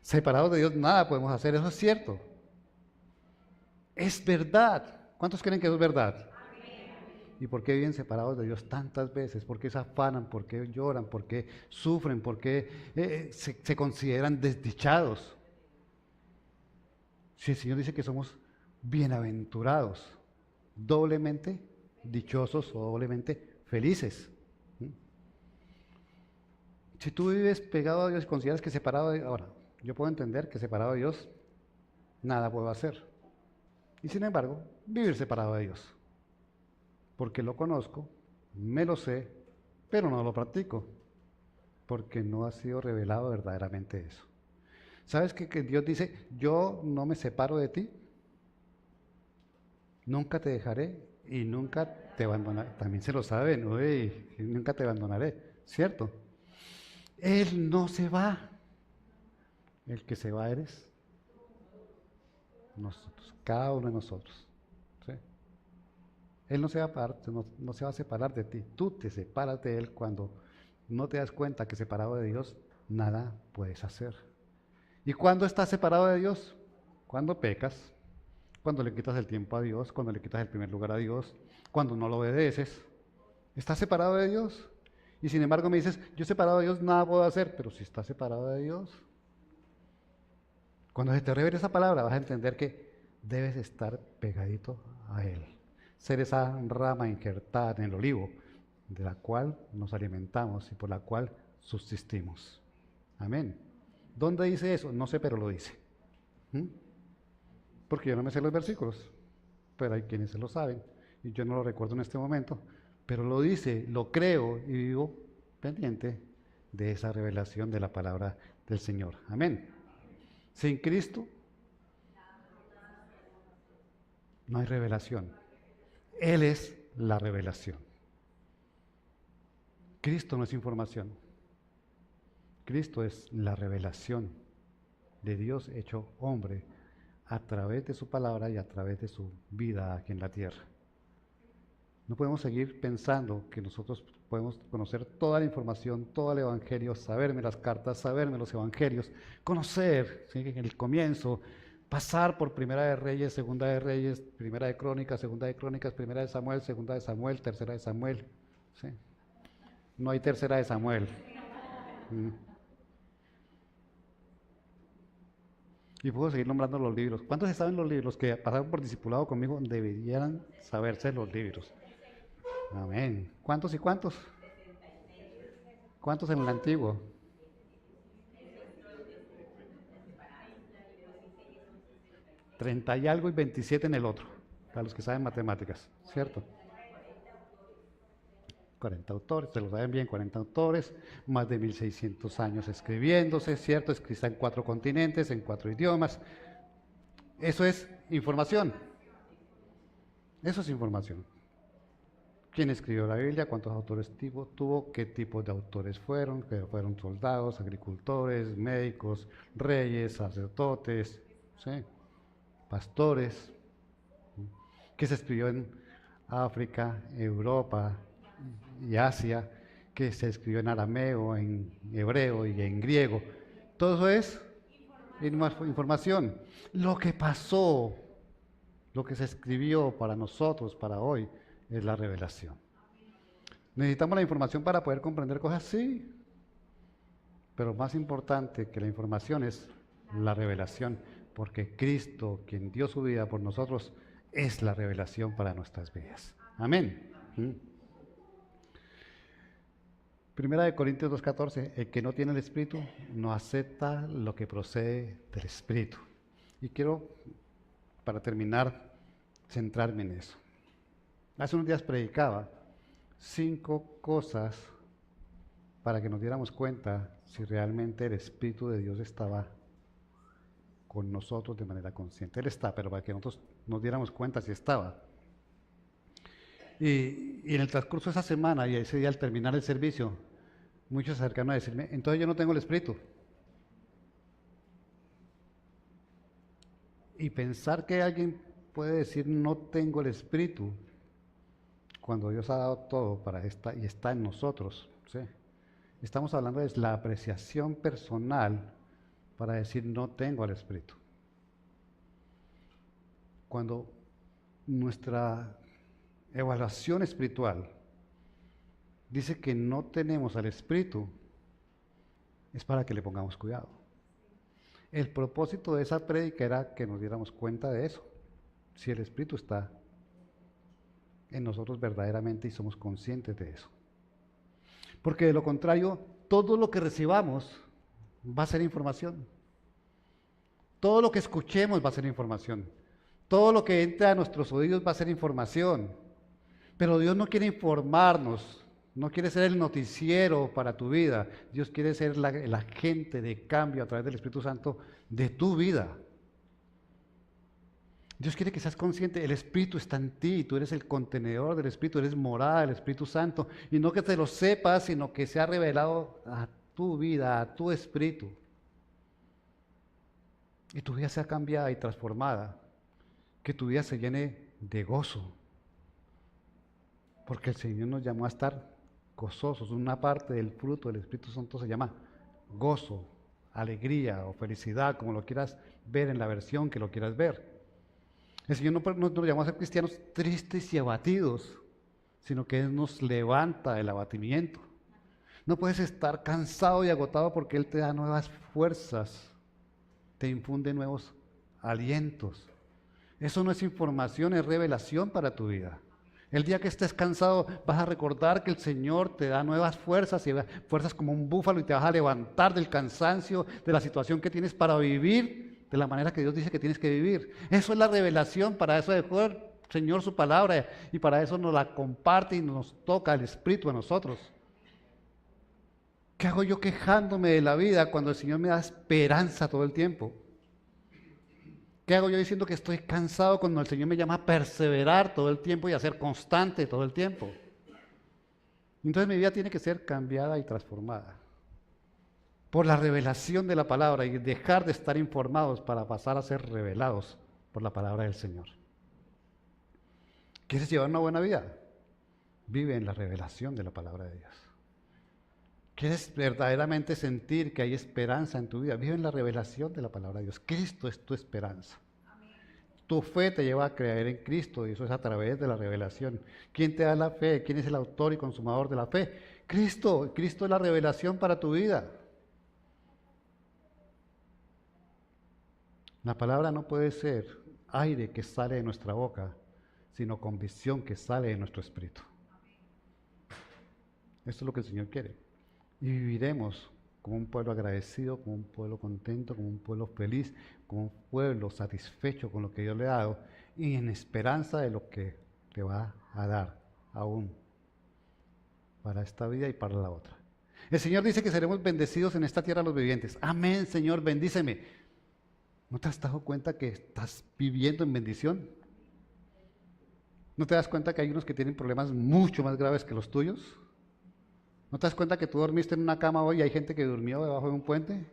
Separados de Dios nada podemos hacer, eso es cierto. Es verdad. ¿Cuántos creen que eso es verdad? ¿Y por qué viven separados de Dios tantas veces? ¿Por qué se afanan? ¿Por qué lloran? ¿Por qué sufren? ¿Por qué se consideran desdichados? Si el Señor dice que somos bienaventurados, doblemente dichosos o doblemente felices. Si tú vives pegado a Dios y consideras que separado de Dios, ahora, yo puedo entender que separado de Dios nada puedo hacer. Y sin embargo, vivir separado de Dios. Porque lo conozco, me lo sé, pero no lo practico. Porque no ha sido revelado verdaderamente eso. ¿Sabes que Dios dice, yo no me separo de ti? Nunca te dejaré y nunca te abandonaré. También se lo saben, uy, nunca te abandonaré, ¿cierto? Él no se va. El que se va eres nosotros, cada uno de nosotros. ¿Sí? Él no se va a separar de ti. Tú te separas de Él cuando no te das cuenta que separado de Dios nada puedes hacer. ¿Y cuándo estás separado de Dios? Cuando pecas. Cuando le quitas el tiempo a Dios, cuando le quitas el primer lugar a Dios, cuando no lo obedeces, estás separado de Dios. Y sin embargo me dices, yo separado de Dios nada puedo hacer, pero si estás separado de Dios, cuando se te revele esa palabra vas a entender que debes estar pegadito a Él. Ser esa rama injertada en el olivo, de la cual nos alimentamos y por la cual subsistimos. Amén. ¿Dónde dice eso? No sé, pero lo dice. ¿Mm? Porque yo no me sé los versículos, pero hay quienes se lo saben y yo no lo recuerdo en este momento, pero lo dice, lo creo y vivo pendiente de esa revelación de la palabra del Señor. Amén. Sin Cristo no hay revelación. Él es la revelación. Cristo no es información. Cristo es la revelación de Dios hecho hombre a través de su palabra y a través de su vida aquí en la tierra. No podemos seguir pensando que nosotros podemos conocer toda la información, todo el evangelio, saberme las cartas, saberme los evangelios, conocer, ¿sí?, en el comienzo, pasar por Primera de Reyes, Segunda de Reyes, Primera de Crónicas, Segunda de Crónicas, Primera de Samuel, Segunda de Samuel, Tercera de Samuel. ¿Sí? No hay Tercera de Samuel. Y puedo seguir nombrando los libros. ¿Cuántos saben los libros? Los que pasaron por discipulado conmigo deberían saberse los libros. Amén. ¿Cuántos y cuántos? ¿Cuántos en el antiguo? 30 y algo y 27 en el otro, para los que saben matemáticas, ¿cierto? 40 autores, se lo saben bien, 40 autores, más de 1600 años escribiéndose, ¿cierto? Escrita en 4 continentes, en 4 idiomas. Eso es información. Eso es información. ¿Quién escribió la Biblia? ¿Cuántos autores tuvo? ¿Qué tipos de autores fueron? Que fueron soldados, agricultores, médicos, reyes, sacerdotes, ¿sí?, pastores. Que se escribió en África, Europa y Asia, que se escribió en arameo, en hebreo y en griego. Todo eso es información. Lo que pasó, lo que se escribió para nosotros, para hoy, es la revelación. ¿Necesitamos la información para poder comprender cosas? Sí. Pero más importante que la información es la revelación, porque Cristo, quien dio su vida por nosotros, es la revelación para nuestras vidas. Amén. Primera de Corintios 2:14, el que no tiene el Espíritu no acepta lo que procede del Espíritu. Y quiero, para terminar, centrarme en eso. Hace unos días predicaba 5 cosas para que nos diéramos cuenta si realmente el Espíritu de Dios estaba con nosotros de manera consciente. Él está, pero para que nosotros nos diéramos cuenta si estaba. Y en el transcurso de esa semana y ese día al terminar el servicio, muchos se acercaron a decirme, entonces yo no tengo el Espíritu. Y pensar que alguien puede decir no tengo el Espíritu cuando Dios ha dado todo para y está en nosotros. ¿Sí? Estamos hablando de la apreciación personal para decir no tengo al Espíritu. Cuando nuestra evaluación espiritual dice que no tenemos al Espíritu, es para que le pongamos cuidado. El propósito de esa prédica era que nos diéramos cuenta de eso, si el Espíritu está en nosotros verdaderamente y somos conscientes de eso. Porque de lo contrario, todo lo que recibamos va a ser información. Todo lo que escuchemos va a ser información. Todo lo que entre a nuestros oídos va a ser información. Pero Dios no quiere informarnos, no quiere ser el noticiero para tu vida. Dios quiere ser el agente de cambio a través del Espíritu Santo de tu vida. Dios quiere que seas consciente, el Espíritu está en ti, tú eres el contenedor del Espíritu, eres morada del Espíritu Santo, y no que te lo sepas, sino que se ha revelado a tu vida, a tu espíritu. Y tu vida sea cambiada y transformada, que tu vida se llene de gozo, porque el Señor nos llamó a estar gozosos. Una parte del fruto del Espíritu Santo se llama gozo, alegría o felicidad, como lo quieras ver en la versión que lo quieras ver. El Señor no nos llamó a ser cristianos tristes y abatidos, sino que Él nos levanta del abatimiento. No puedes estar cansado y agotado porque Él te da nuevas fuerzas, te infunde nuevos alientos. Eso no es información, es revelación para tu vida. El día que estés cansado vas a recordar que el Señor te da nuevas fuerzas, y fuerzas como un búfalo, y te vas a levantar del cansancio, de la situación que tienes para vivir de la manera que Dios dice que tienes que vivir. Eso es la revelación, para eso dejó el Señor su palabra y para eso nos la comparte y nos toca el Espíritu a nosotros. ¿Qué hago yo quejándome de la vida cuando el Señor me da esperanza todo el tiempo? ¿Qué hago yo diciendo que estoy cansado cuando el Señor me llama a perseverar todo el tiempo y a ser constante todo el tiempo? Entonces mi vida tiene que ser cambiada y transformada por la revelación de la palabra y dejar de estar informados para pasar a ser revelados por la palabra del Señor. ¿Quieres llevar una buena vida? Vive en la revelación de la palabra de Dios. ¿Quieres verdaderamente sentir que hay esperanza en tu vida? Vive en la revelación de la palabra de Dios. Cristo es tu esperanza. Amén. Tu fe te lleva a creer en Cristo y eso es a través de la revelación. ¿Quién te da la fe? ¿Quién es el autor y consumador de la fe? Cristo. Cristo es la revelación para tu vida. La palabra no puede ser aire que sale de nuestra boca, sino convicción que sale de nuestro espíritu. Esto es lo que el Señor quiere. Y viviremos como un pueblo agradecido, como un pueblo contento, como un pueblo feliz, como un pueblo satisfecho con lo que Dios le ha dado y en esperanza de lo que le va a dar aún para esta vida y para la otra. El Señor dice que seremos bendecidos en esta tierra los vivientes. Amén, Señor, bendíceme. ¿No te has dado cuenta que estás viviendo en bendición? ¿No te das cuenta que hay unos que tienen problemas mucho más graves que los tuyos? ¿No te das cuenta que tú dormiste en una cama hoy y hay gente que durmió debajo de un puente?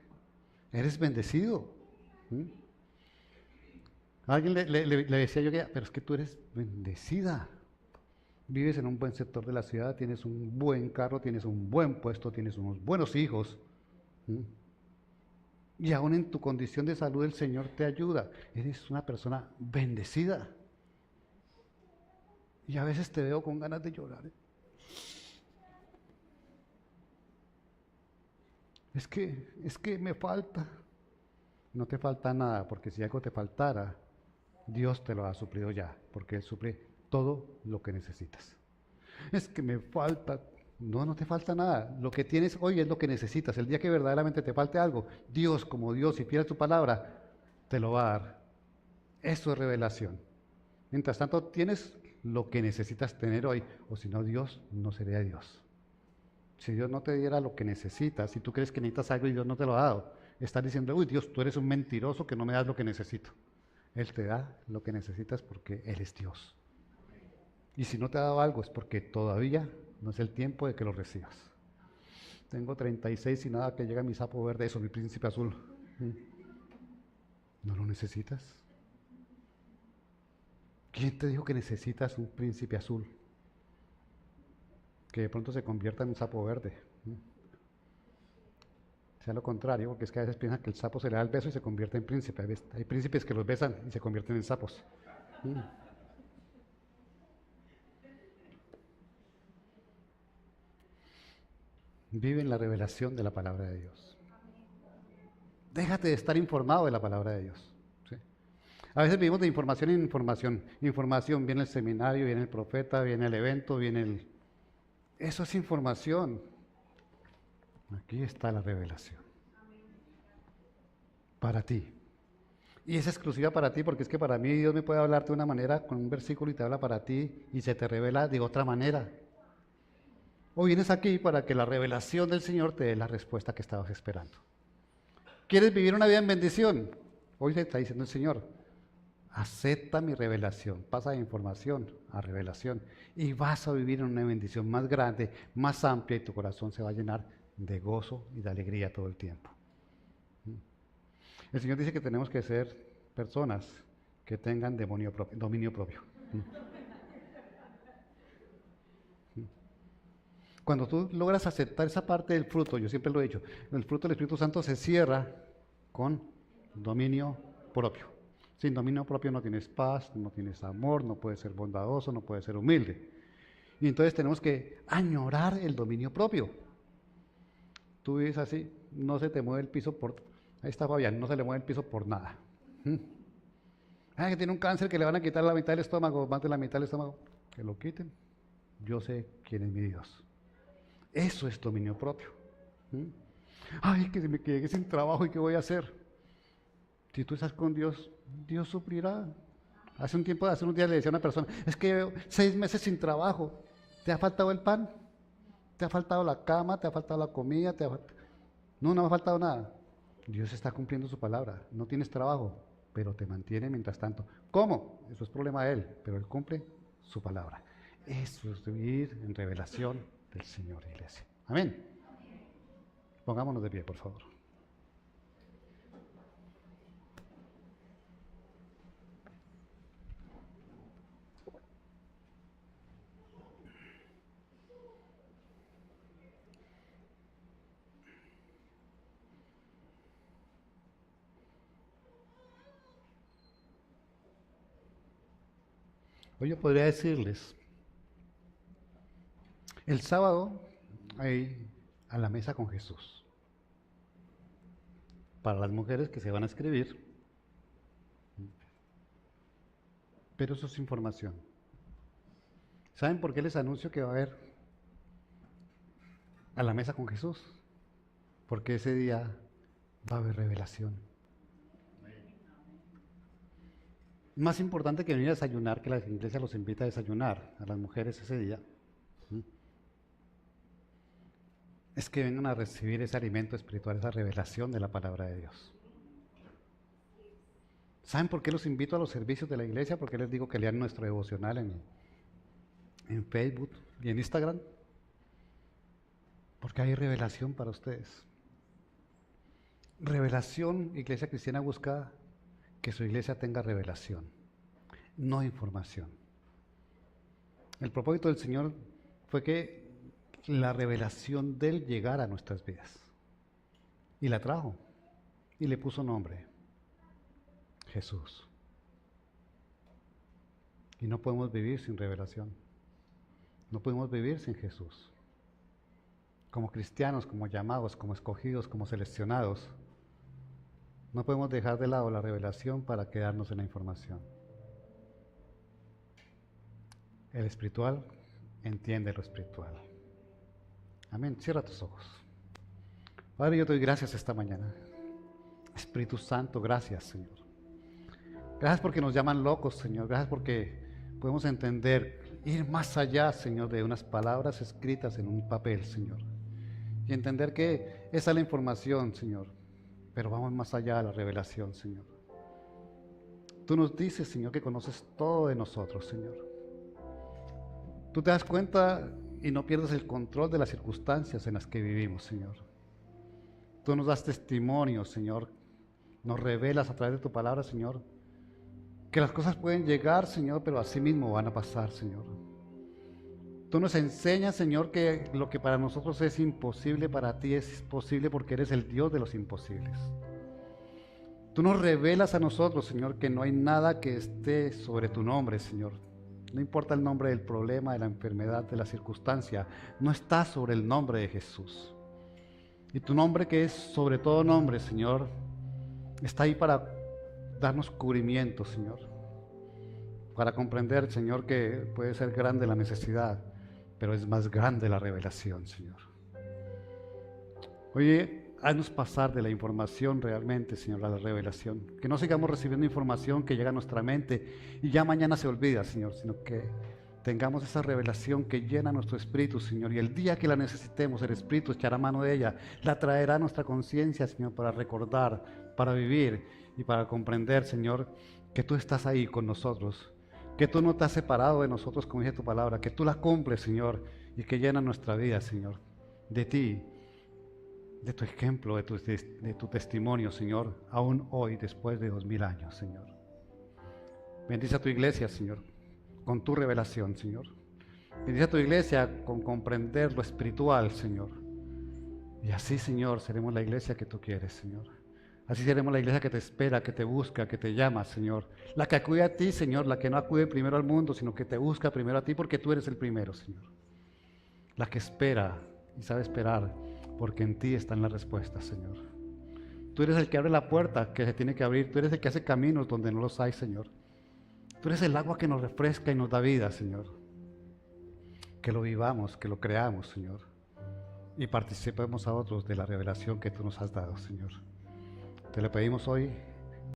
Eres bendecido. Alguien le decía yo que, pero es que tú eres bendecida. Vives en un buen sector de la ciudad, tienes un buen carro, tienes un buen puesto, tienes unos buenos hijos. Y aún en tu condición de salud el Señor te ayuda. Eres una persona bendecida. Y a veces te veo con ganas de llorar. Es que me falta. No te falta nada, porque si algo te faltara, Dios te lo ha suplido ya, porque Él suple todo lo que necesitas. Es que me falta. No, no te falta nada. Lo que tienes hoy es lo que necesitas. El día que verdaderamente te falte algo, Dios, como Dios, si fiel a tu palabra, te lo va a dar. Eso es revelación. Mientras tanto, tienes lo que necesitas tener hoy, o si no, Dios no sería Dios. Si Dios no te diera lo que necesitas, si tú crees que necesitas algo y Dios no te lo ha dado, estás diciendo, uy, Dios, tú eres un mentiroso que no me das lo que necesito. Él te da lo que necesitas porque Él es Dios. Y si no te ha dado algo es porque todavía no es el tiempo de que lo recibas. Tengo 36 y nada que llega mi sapo verde, eso, mi príncipe azul. ¿No lo necesitas? ¿Quién te dijo que necesitas un príncipe azul? Que de pronto se convierta en un sapo verde. Sea lo contrario, porque es que a veces piensan que el sapo se le da el beso y se convierte en príncipe. Hay príncipes que los besan y se convierten en sapos. Vive en la revelación de la palabra de Dios. Déjate de estar informado de la palabra de Dios. ¿Sí? A veces vivimos de información en información. Información, viene el seminario, viene el profeta, viene el evento, viene el... Eso es información. Aquí está la revelación. Para ti. Y es exclusiva para ti porque es que para mí Dios me puede hablarte de una manera con un versículo y te habla para ti y se te revela de otra manera. O vienes aquí para que la revelación del Señor te dé la respuesta que estabas esperando. ¿Quieres vivir una vida en bendición? Hoy te está diciendo el Señor, acepta mi revelación, pasa de información a revelación y vas a vivir en una bendición más grande, más amplia y tu corazón se va a llenar de gozo y de alegría todo el tiempo. El Señor dice que tenemos que ser personas que tengan dominio propio. Cuando tú logras aceptar esa parte del fruto, yo siempre lo he dicho, el fruto del Espíritu Santo se cierra con dominio propio. Sin dominio propio no tienes paz, no tienes amor, no puedes ser bondadoso, no puedes ser humilde. Y entonces tenemos que añorar el dominio propio. Tú vives así, no se te mueve el piso por... Ahí está Fabián, no se le mueve el piso por nada. Que tiene un cáncer que le van a quitar la mitad del estómago, más de la mitad del estómago. Que lo quiten. Yo sé quién es mi Dios. Eso es dominio propio. Que se me quede sin trabajo y qué voy a hacer. Si tú estás con Dios, Dios suplirá. Hace unos días le decía a una persona, es que llevo 6 meses sin trabajo. ¿Te ha faltado el pan? ¿Te ha faltado la cama? ¿Te ha faltado la comida? No me ha faltado nada. Dios está cumpliendo su palabra. No tienes trabajo, pero te mantiene mientras tanto. ¿Cómo? Eso es problema de Él, pero Él cumple su palabra. Eso es vivir en revelación del Señor, iglesia. Amén. Pongámonos de pie, por favor. Hoy yo podría decirles, el sábado ahí a la mesa con Jesús. Para las mujeres que se van a escribir, pero eso es información. ¿Saben por qué les anuncio que va a haber a la mesa con Jesús? Porque ese día va a haber revelación. Más importante que venir a desayunar, que la iglesia los invita a desayunar a las mujeres ese día, es que vengan a recibir ese alimento espiritual, esa revelación de la palabra de Dios. ¿Saben por qué los invito a los servicios de la iglesia? Porque les digo que lean nuestro devocional en Facebook y en Instagram. Porque hay revelación para ustedes. Revelación, Iglesia Cristiana busca que su iglesia tenga revelación, no información. El propósito del Señor fue que la revelación de Él llegara a nuestras vidas. Y la trajo. Y le puso nombre. Jesús. Y no podemos vivir sin revelación. No podemos vivir sin Jesús. Como cristianos, como llamados, como escogidos, como seleccionados, no podemos dejar de lado la revelación para quedarnos en la información. El espiritual entiende lo espiritual. Amén. Cierra tus ojos. Padre, yo te doy gracias esta mañana. Espíritu Santo, gracias, Señor. Gracias porque nos llaman locos, Señor. Gracias porque podemos entender, ir más allá, Señor, de unas palabras escritas en un papel, Señor. Y entender que esa es la información, Señor. Pero vamos más allá de la revelación, Señor. Tú nos dices, Señor, que conoces todo de nosotros, Señor. Tú te das cuenta y no pierdes el control de las circunstancias en las que vivimos, Señor. Tú nos das testimonio, Señor. Nos revelas a través de tu palabra, Señor, que las cosas pueden llegar, Señor, pero así mismo van a pasar, Señor. Tú nos enseñas, Señor, que lo que para nosotros es imposible, para ti es posible porque eres el Dios de los imposibles. Tú nos revelas a nosotros, Señor, que no hay nada que esté sobre tu nombre, Señor. No importa el nombre del problema, de la enfermedad, de la circunstancia, no está sobre el nombre de Jesús. Y tu nombre, que es sobre todo nombre, Señor, está ahí para darnos cubrimiento, Señor. Para comprender, Señor, que puede ser grande la necesidad, pero es más grande la revelación, Señor. Oye, haznos pasar de la información realmente, Señor, a la revelación. Que no sigamos recibiendo información que llega a nuestra mente y ya mañana se olvida, Señor, sino que tengamos esa revelación que llena nuestro espíritu, Señor. Y el día que la necesitemos, el Espíritu echará mano de ella, la traerá a nuestra conciencia, Señor, para recordar, para vivir y para comprender, Señor, que tú estás ahí con nosotros. Que tú no te has separado de nosotros, como dice tu palabra, que tú la cumples, Señor, y que llena nuestra vida, Señor, de ti, de tu ejemplo, de tu testimonio, Señor, aún hoy, después de 2000 años, Señor. Bendice a tu iglesia, Señor, con tu revelación, Señor. Bendice a tu iglesia con comprender lo espiritual, Señor. Y así, Señor, seremos la iglesia que tú quieres, Señor. Así seremos la iglesia que te espera, que te busca, que te llama, Señor. La que acude a ti, Señor, la que no acude primero al mundo, sino que te busca primero a ti porque tú eres el primero, Señor. La que espera y sabe esperar porque en ti están las respuestas, Señor. Tú eres el que abre la puerta que se tiene que abrir. Tú eres el que hace caminos donde no los hay, Señor. Tú eres el agua que nos refresca y nos da vida, Señor. Que lo vivamos, que lo creamos, Señor. Y participemos a otros de la revelación que tú nos has dado, Señor. Te lo pedimos hoy